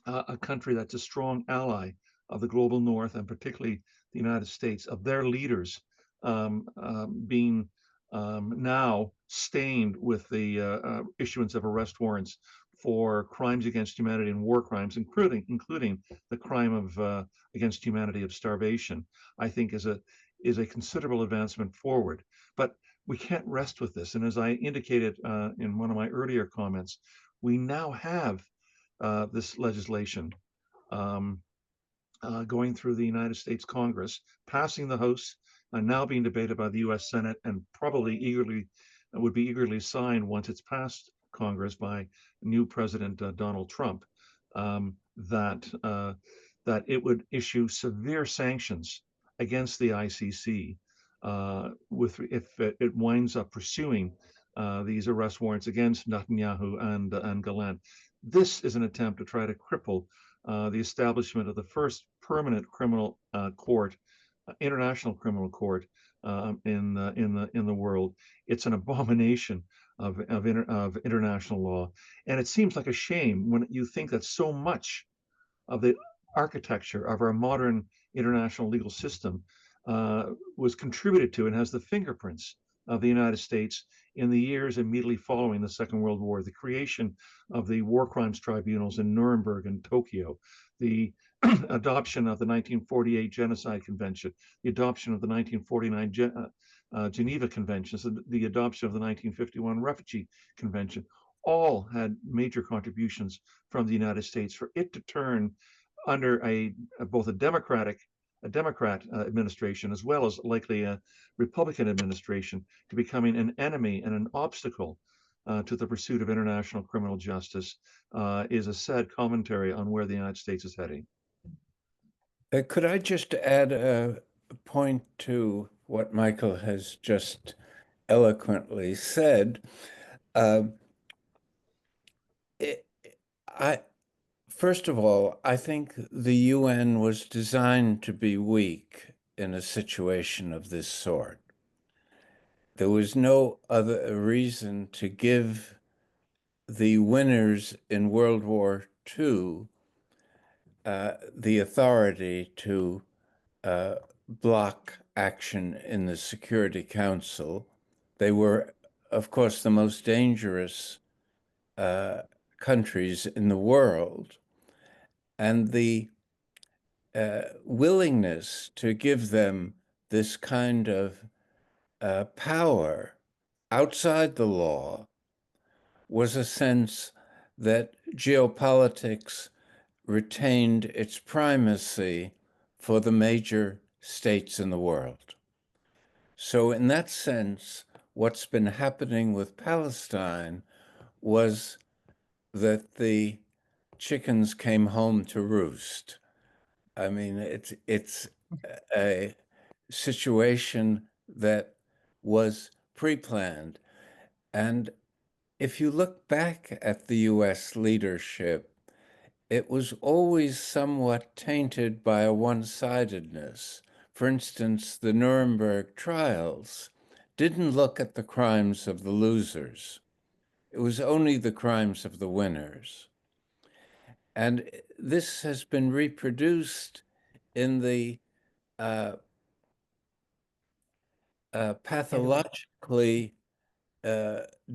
a country that's a strong ally of the global north, and particularly the United States, of their leaders being now stained with the issuance of arrest warrants for crimes against humanity and war crimes, including the crime of against humanity of starvation, I think is a considerable advancement forward. But we can't rest with this. And as I indicated in one of my earlier comments, we now have this legislation going through the United States Congress, passing the House now being debated by the U.S. Senate and probably would be eagerly signed once it's passed Congress by new President Donald Trump, that it would issue severe sanctions against the ICC if it winds up pursuing these arrest warrants against Netanyahu and Gallant. This is an attempt to try to cripple the establishment of the first permanent criminal court, international criminal court in the world. It's an abomination of international law, and it seems like a shame when you think that so much of the architecture of our modern international legal system was contributed to and has the fingerprints of the United States in the years immediately following the Second World War, the creation of the war crimes tribunals in Nuremberg and Tokyo, the adoption of the 1948 Genocide Convention, the adoption of the 1949 Geneva Conventions, the adoption of the 1951 Refugee Convention, all had major contributions from the United States for it to turn under both a Democrat administration as well as likely a Republican administration to becoming an enemy and an obstacle to the pursuit of international criminal justice is a sad commentary on where the United States is heading. Could I just add a point to what Michael has just eloquently said? First of all, I think the UN was designed to be weak in a situation of this sort. There was no other reason to give the winners in World War II the authority to block action in the Security Council. They were, of course, the most dangerous countries in the world. And the willingness to give them this kind of power outside the law was a sense that geopolitics retained its primacy for the major states in the world. So in that sense, what's been happening with Palestine was that the chickens came home to roost. I mean, it's a situation that was pre-planned. And if you look back at the US leadership, it was always somewhat tainted by a one-sidedness. For instance, the Nuremberg trials didn't look at the crimes of the losers. It was only the crimes of the winners. And this has been reproduced in the pathologically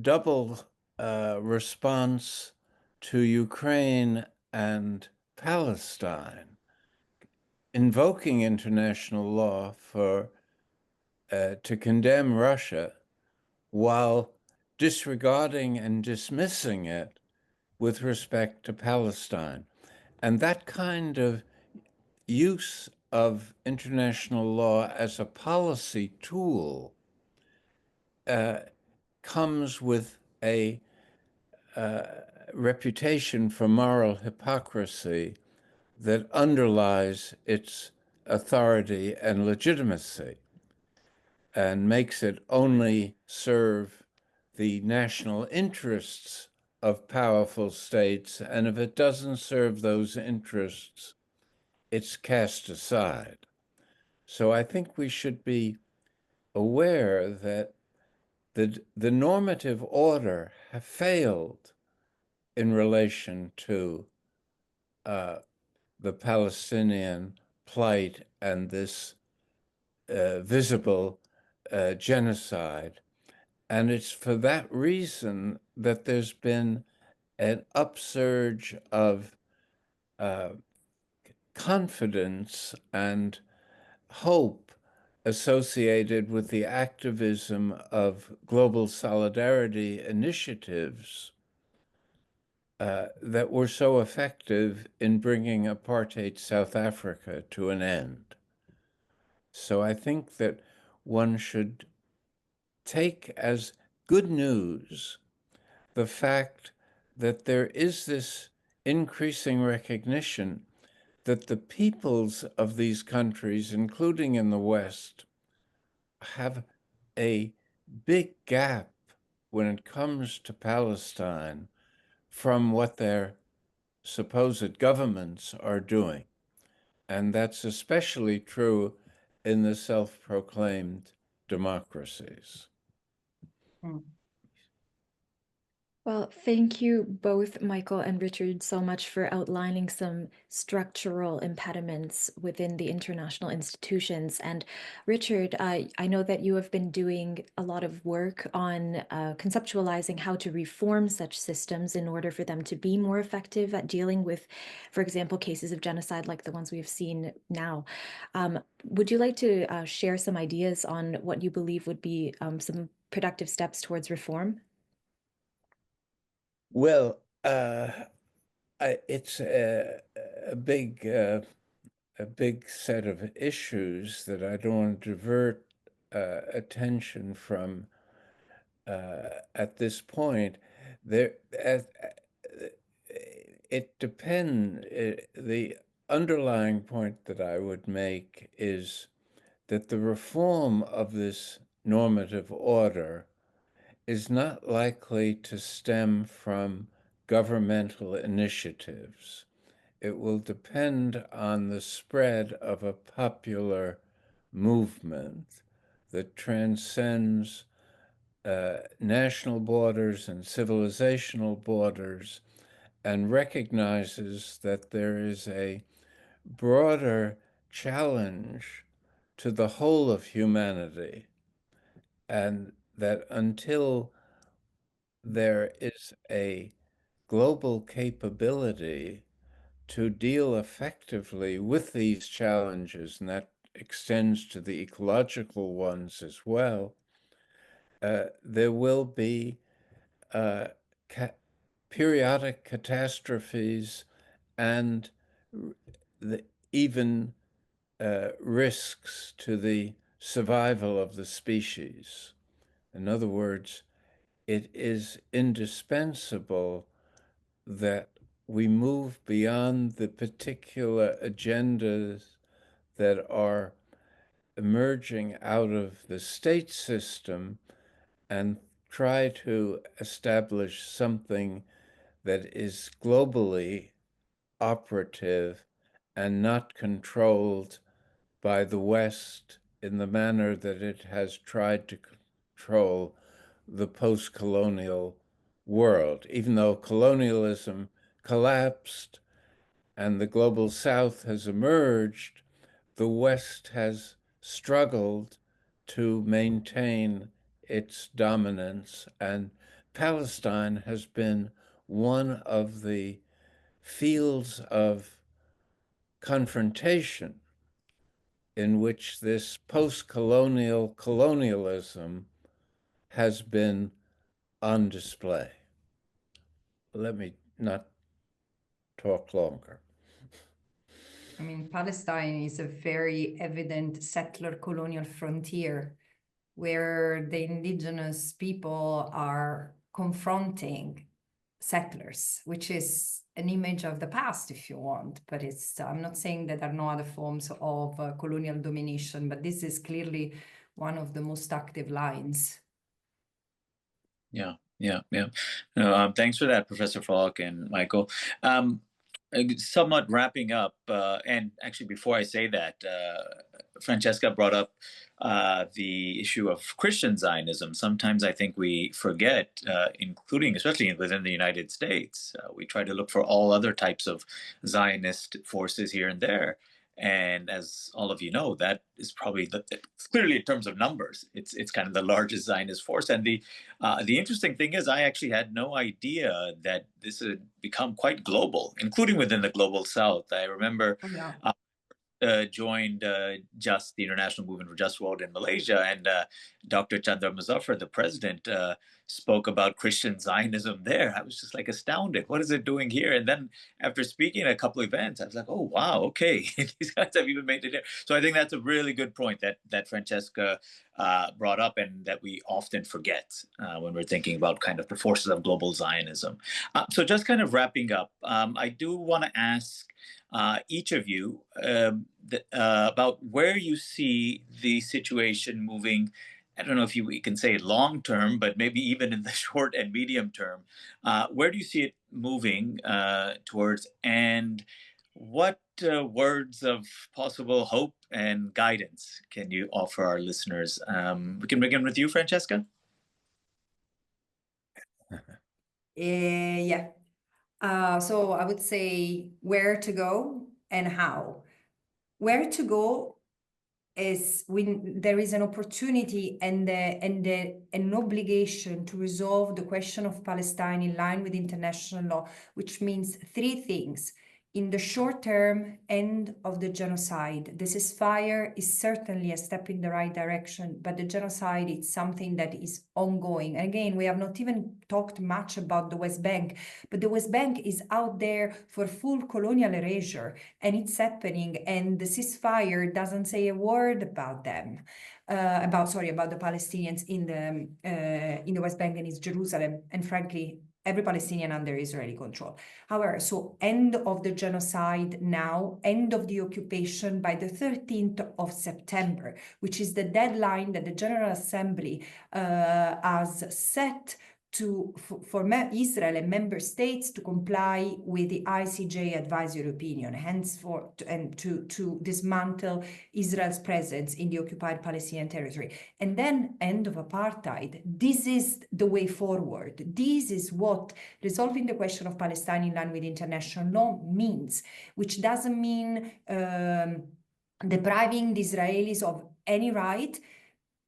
double response to Ukraine and Palestine, invoking international law to condemn Russia while disregarding and dismissing it with respect to Palestine. And that kind of use of international law as a policy tool comes with a reputation for moral hypocrisy that underlies its authority and legitimacy and makes it only serve the national interests of powerful states. And if it doesn't serve those interests, it's cast aside. So I think we should be aware that the normative order have failed in relation to the Palestinian plight and this visible genocide. And it's for that reason that there's been an upsurge of confidence and hope associated with the activism of global solidarity initiatives that were so effective in bringing apartheid South Africa to an end. So I think that one should take as good news the fact that there is this increasing recognition that the peoples of these countries, including in the West, have a big gap when it comes to Palestine from what their supposed governments are doing. And that's especially true in the self-proclaimed democracies. Mm. Well, thank you both, Michael and Richard, so much for outlining some structural impediments within the international institutions. And Richard, I know that you have been doing a lot of work on conceptualizing how to reform such systems in order for them to be more effective at dealing with, for example, cases of genocide like the ones we've seen now. Would you like to share some ideas on what you believe would be some productive steps towards reform? Well, it's a big set of issues that I don't want to divert attention from at this point. It depends. The underlying point that I would make is that the reform of this normative order is not likely to stem from governmental initiatives. It will depend on the spread of a popular movement that transcends national borders and civilizational borders and recognizes that there is a broader challenge to the whole of humanity, and that until there is a global capability to deal effectively with these challenges, and that extends to the ecological ones as well, there will be periodic catastrophes and even risks to the survival of the species. In other words, it is indispensable that we move beyond the particular agendas that are emerging out of the state system and try to establish something that is globally operative and not controlled by the West in the manner that it has tried to control the post-colonial world. Even though colonialism collapsed and the global South has emerged, the West has struggled to maintain its dominance, and Palestine has been one of the fields of confrontation in which this post-colonial colonialism has been on display. Let me not talk longer. I mean, Palestine is a very evident settler colonial frontier where the indigenous people are confronting settlers, which is an image of the past, if you want. But I'm not saying that there are no other forms of colonial domination, but this is clearly one of the most active lines. Yeah. Thanks for that, Professor Falk and Michael. Somewhat wrapping up, and actually before I say that, Francesca brought up the issue of Christian Zionism. Sometimes I think we forget, including, especially within the United States, we try to look for all other types of Zionist forces here and there. And as all of you know, that is probably clearly in terms of numbers, it's kind of the largest Zionist force. And the interesting thing is, I actually had no idea that this had become quite global, including within the global South. I remember joined the International Movement for Just World in Malaysia, and Dr. Chandra Muzaffar, the president, spoke about Christian Zionism there. I was just like astounded. What is it doing here? And then after speaking at a couple of events, I was like, oh, wow, okay. These guys have even made it there. So I think that's a really good point that Francesca brought up, and that we often forget when we're thinking about kind of the forces of global Zionism. So just kind of wrapping up, I do want to ask each of you about where you see the situation moving. I don't know if we can say long term, but maybe even in the short and medium term. Where do you see it moving towards, and what words of possible hope and guidance can you offer our listeners? We can begin with you, Francesca. Yeah. So I would say where to go and how. Where to go is when there is an opportunity and an obligation to resolve the question of Palestine in line with international law, which means three things. In the short term, end of the genocide. The ceasefire is certainly a step in the right direction, but the genocide is something that is ongoing. And again, we have not even talked much about the West Bank, but the West Bank is out there for full colonial erasure, and it's happening. And the ceasefire doesn't say a word about them. About the Palestinians in the West Bank and East Jerusalem, and frankly, every Palestinian under Israeli control. However, so end of the genocide now, end of the occupation by the 13th of September, which is the deadline that the General Assembly has set for Israel and member states to comply with the ICJ advisory opinion, henceforth, and to dismantle Israel's presence in the occupied Palestinian territory. And then end of apartheid. This is the way forward. This is what resolving the question of Palestine in line with international law means, which doesn't mean depriving the Israelis of any right.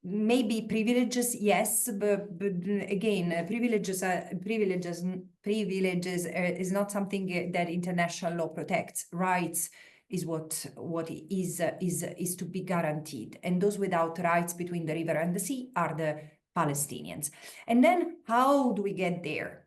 Maybe privileges, yes, but again, privileges is not something that international law protects. Rights is what is to be guaranteed, and those without rights between the river and the sea are the Palestinians. And then how do we get there?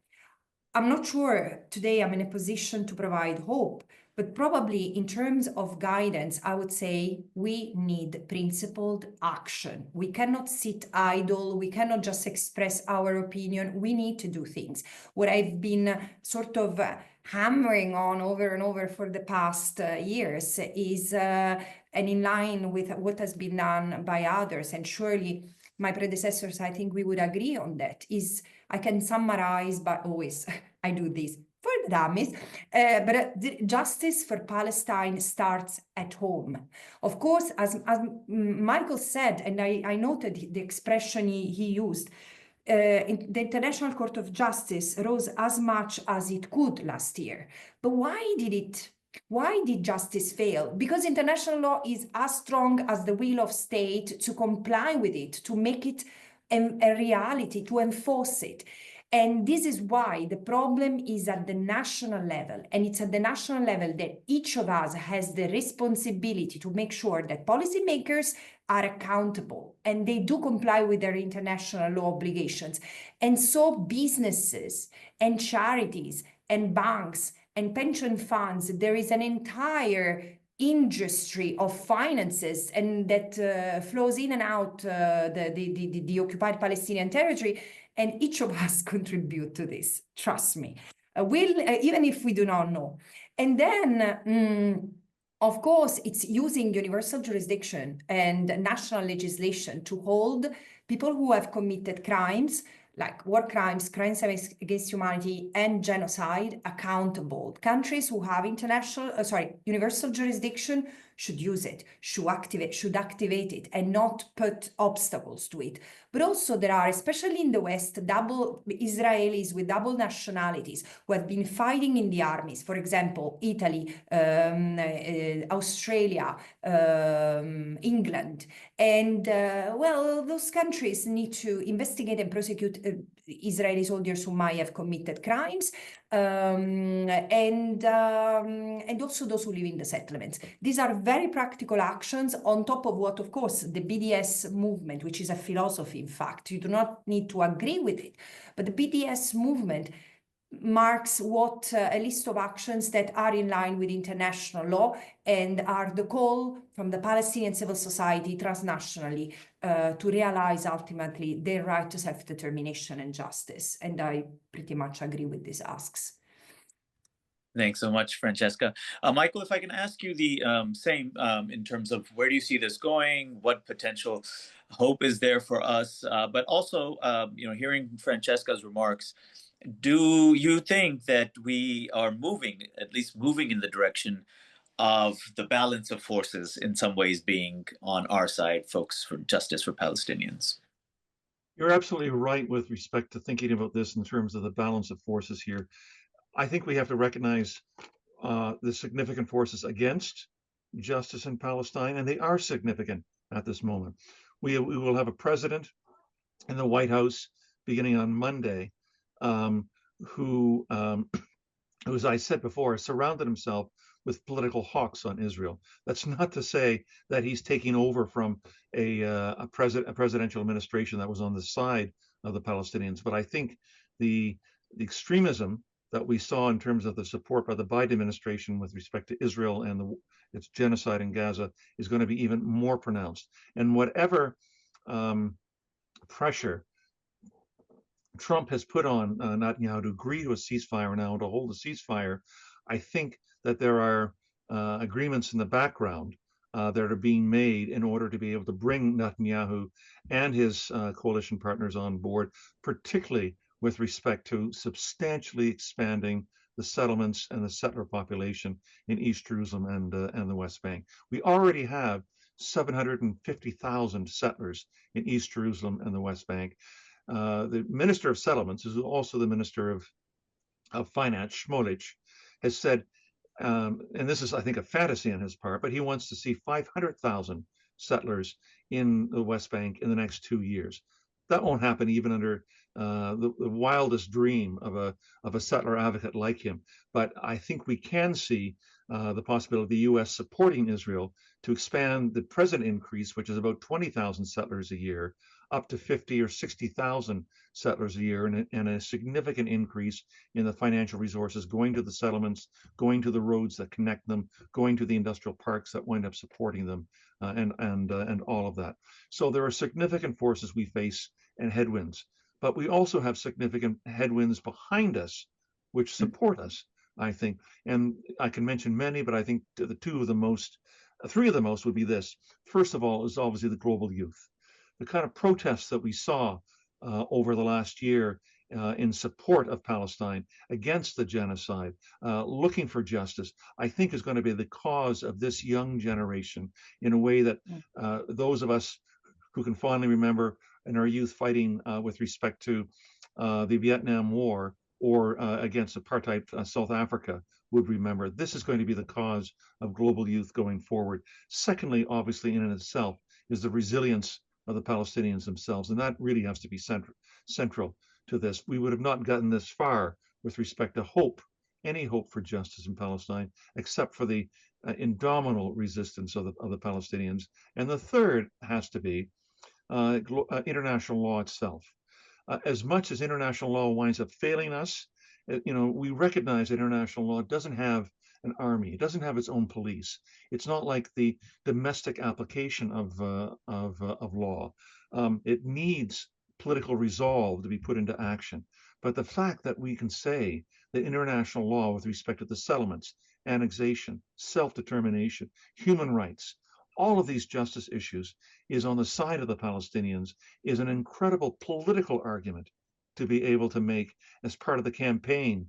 I'm not sure today I'm in a position to provide hope, but probably in terms of guidance, I would say we need principled action. We cannot sit idle. We cannot just express our opinion. We need to do things. What I've been sort of hammering on over and over for the past years is, and in line with what has been done by others, and surely my predecessors, I think we would agree on that, is I can summarize, but always I do this for the dummies, but justice for Palestine starts at home. Of course, as Michael said, and I noted the expression he used, the International Court of Justice rose as much as it could last year. But why did justice fail? Because international law is as strong as the will of state to comply with it, to make it a reality, to enforce it. And this is why the problem is at the national level. And it's at the national level that each of us has the responsibility to make sure that policymakers are accountable and they do comply with their international law obligations. And so businesses and charities and banks and pension funds, there is an entire industry of finances and that flows in and out the occupied Palestinian territory. And each of us contribute to this, trust me. Even if we do not know. And then, of course, it's using universal jurisdiction and national legislation to hold people who have committed crimes, like war crimes, crimes against humanity, and genocide accountable. Countries who have universal jurisdiction should use it, should activate it, and not put obstacles to it. But also there are, especially in the West, Israelis with double nationalities who have been fighting in the armies. For example, Italy, Australia, England. And well, those countries need to investigate and prosecute Israeli soldiers who might have committed crimes, and also those who live in the settlements. These are very practical actions on top of what, of course, the BDS movement, which is a philosophy, in fact, you do not need to agree with it, but the BDS movement marks what a list of actions that are in line with international law and are the call from the Palestinian civil society transnationally to realize ultimately their right to self-determination and justice. And I pretty much agree with these asks. Thanks so much, Francesca. Michael, if I can ask you the same in terms of where do you see this going? What potential hope is there for us? But also, hearing Francesca's remarks, do you think that we are at least moving in the direction of the balance of forces in some ways being on our side, folks for justice for Palestinians? You're absolutely right with respect to thinking about this in terms of the balance of forces here. I think we have to recognize the significant forces against justice in Palestine, and they are significant at this moment. We will have a president in the White House beginning on Monday who, as I said before, has surrounded himself with political hawks on Israel. That's not to say that he's taking over from a presidential administration that was on the side of the Palestinians, but I think the extremism that we saw in terms of the support by the Biden administration with respect to Israel and its genocide in Gaza is going to be even more pronounced. And whatever pressure Trump has put on Netanyahu to agree to a ceasefire now, to hold a ceasefire, I think that there are agreements in the background that are being made in order to be able to bring Netanyahu and his coalition partners on board, particularly with respect to substantially expanding the settlements and the settler population in East Jerusalem and the West Bank. We already have 750,000 settlers in East Jerusalem and the West Bank. The Minister of Settlements, who's also the Minister of Finance, Shmulich, has said, and this is, I think, a fantasy on his part, but he wants to see 500,000 settlers in the West Bank in the next 2 years. That won't happen even under the wildest dream of a settler advocate like him. But I think we can see the possibility of the U.S. supporting Israel to expand the present increase, which is about 20,000 settlers a year, up to 50 or 60,000 settlers a year, and a significant increase in the financial resources going to the settlements, going to the roads that connect them, going to the industrial parks that wind up supporting them, and all of that. So there are significant forces we face and headwinds, but we also have significant headwinds behind us, which support us, I think. And I can mention many, but I think the three of the most would be this. First of all is obviously the global youth. The kind of protests that we saw over the last year in support of Palestine, against the genocide, looking for justice, I think is going to be the cause of this young generation in a way that those of us who can fondly remember in our youth fighting with respect to the Vietnam War or against apartheid South Africa would remember. This is going to be the cause of global youth going forward. Secondly, obviously, in and itself, is the resilience of the Palestinians themselves, and that really has to be central to this. We would have not gotten this far with respect to hope, any hope for justice in Palestine, except for the indomitable resistance of the Palestinians. And the third has to be international law itself. As much as international law winds up failing us, we recognize international law doesn't have an army. It doesn't have its own police. It's not like the domestic application of law. It needs political resolve to be put into action. But the fact that we can say that international law with respect to the settlements, annexation, self-determination, human rights, all of these justice issues is on the side of the Palestinians is an incredible political argument to be able to make as part of the campaign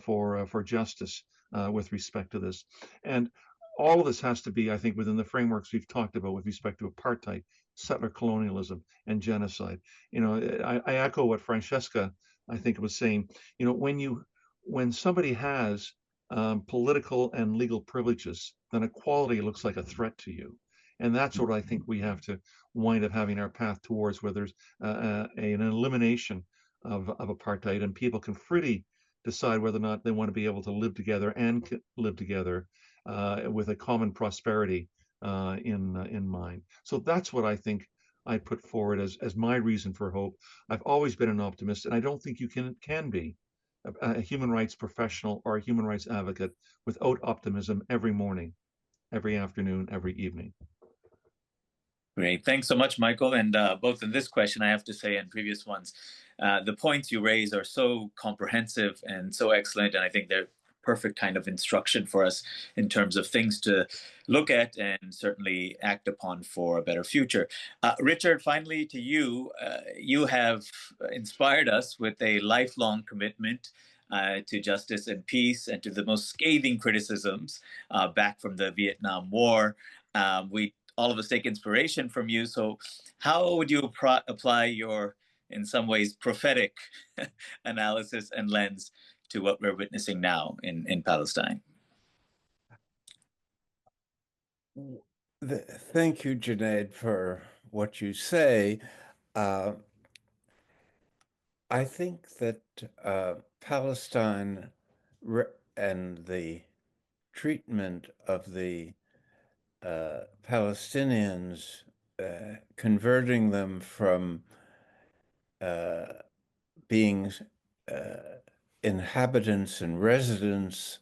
for justice with respect to this. And all of this has to be, I think, within the frameworks we've talked about with respect to apartheid, settler colonialism, and genocide. I echo what Francesca, I think, was saying. When somebody has political and legal privileges, then equality looks like a threat to you. And that's what I think we have to wind up having our path towards, where there's an elimination of apartheid, and people can freely decide whether or not they want to be able to live together and live together with a common prosperity in mind. So that's what I think I put forward as my reason for hope. I've always been an optimist, and I don't think you can be a human rights professional or a human rights advocate without optimism every morning, every afternoon, every evening. Great. Thanks so much, Michael. And both in this question, I have to say, and previous ones, the points you raise are so comprehensive and so excellent. And I think they're perfect kind of instruction for us in terms of things to look at and certainly act upon for a better future. Richard, finally to you, you have inspired us with a lifelong commitment to justice and peace, and to the most scathing criticisms back from the Vietnam War. We all of us take inspiration from you. So how would you apply your, in some ways, prophetic analysis and lens to what we're witnessing now in Palestine? Thank you, Junaid, for what you say. I think that Palestine and the treatment of the Palestinians, converting them from being inhabitants and residents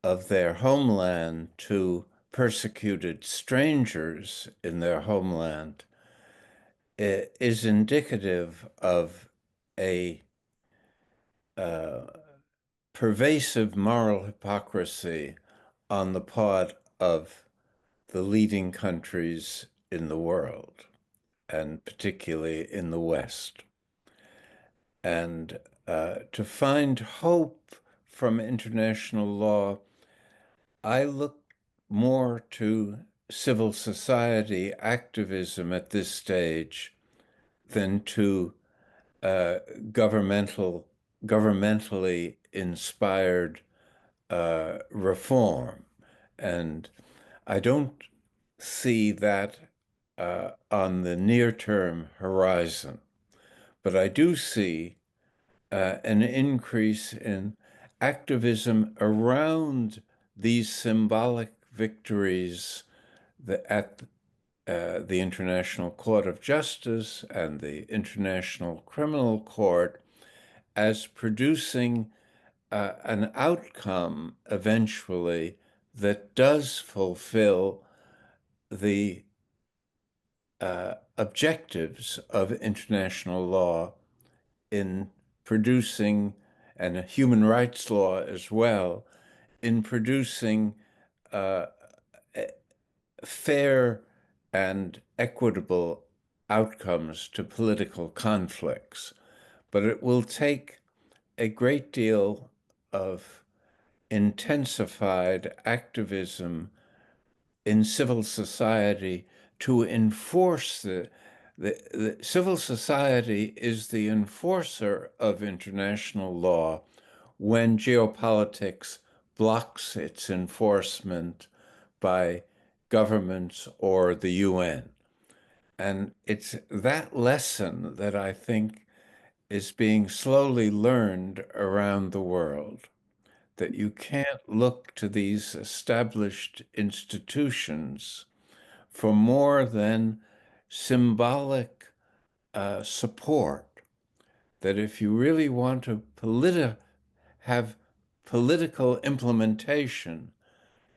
of their homeland to persecuted strangers in their homeland is indicative of a pervasive moral hypocrisy on the part of the leading countries in the world, and particularly in the West. And to find hope from international law, I look more to civil society activism at this stage than to governmentally inspired reform. And I don't see that on the near-term horizon, but I do see an increase in activism around these symbolic victories at the International Court of Justice and the International Criminal Court as producing an outcome eventually that does fulfill the objectives of international law in producing, and human rights law as well, in producing fair and equitable outcomes to political conflicts. But it will take a great deal of intensified activism in civil society to enforce the civil society is the enforcer of international law when geopolitics blocks its enforcement by governments or the UN. And it's that lesson that I think is being slowly learned around the world, that you can't look to these established institutions for more than symbolic support, that if you really want to have political implementation,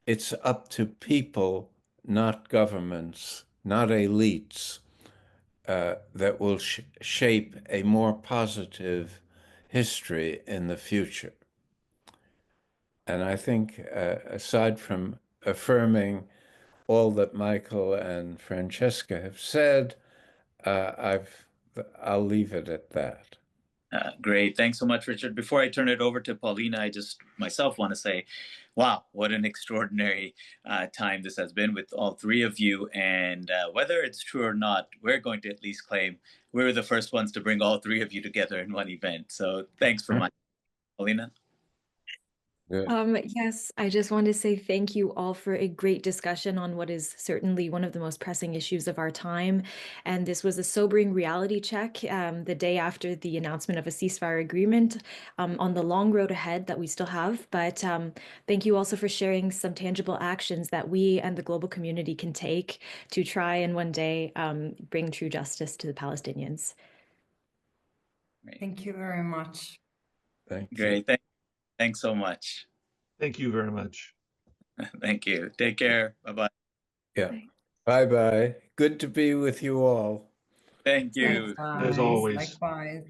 it's up to people, not governments, not elites, that will shape a more positive history in the future. And I think, aside from affirming all that Michael and Francesca have said, I'll leave it at that. Great. Thanks so much, Richard. Before I turn it over to Paulina, I just myself want to say, wow, what an extraordinary time this has been with all three of you. And whether it's true or not, we're going to at least claim we were the first ones to bring all three of you together in one event. So thanks for my Paulina. Yes, I just want to say thank you all for a great discussion on what is certainly one of the most pressing issues of our time. And this was a sobering reality check the day after the announcement of a ceasefire agreement on the long road ahead that we still have. But thank you also for sharing some tangible actions that we and the global community can take to try and one day bring true justice to the Palestinians. Thank you very much. Thank you. Great. Thanks so much. Thank you very much. Thank you. Take care. Bye-bye. Yeah. Bye. Bye-bye. Good to be with you all. Thank you. As always. Likewise.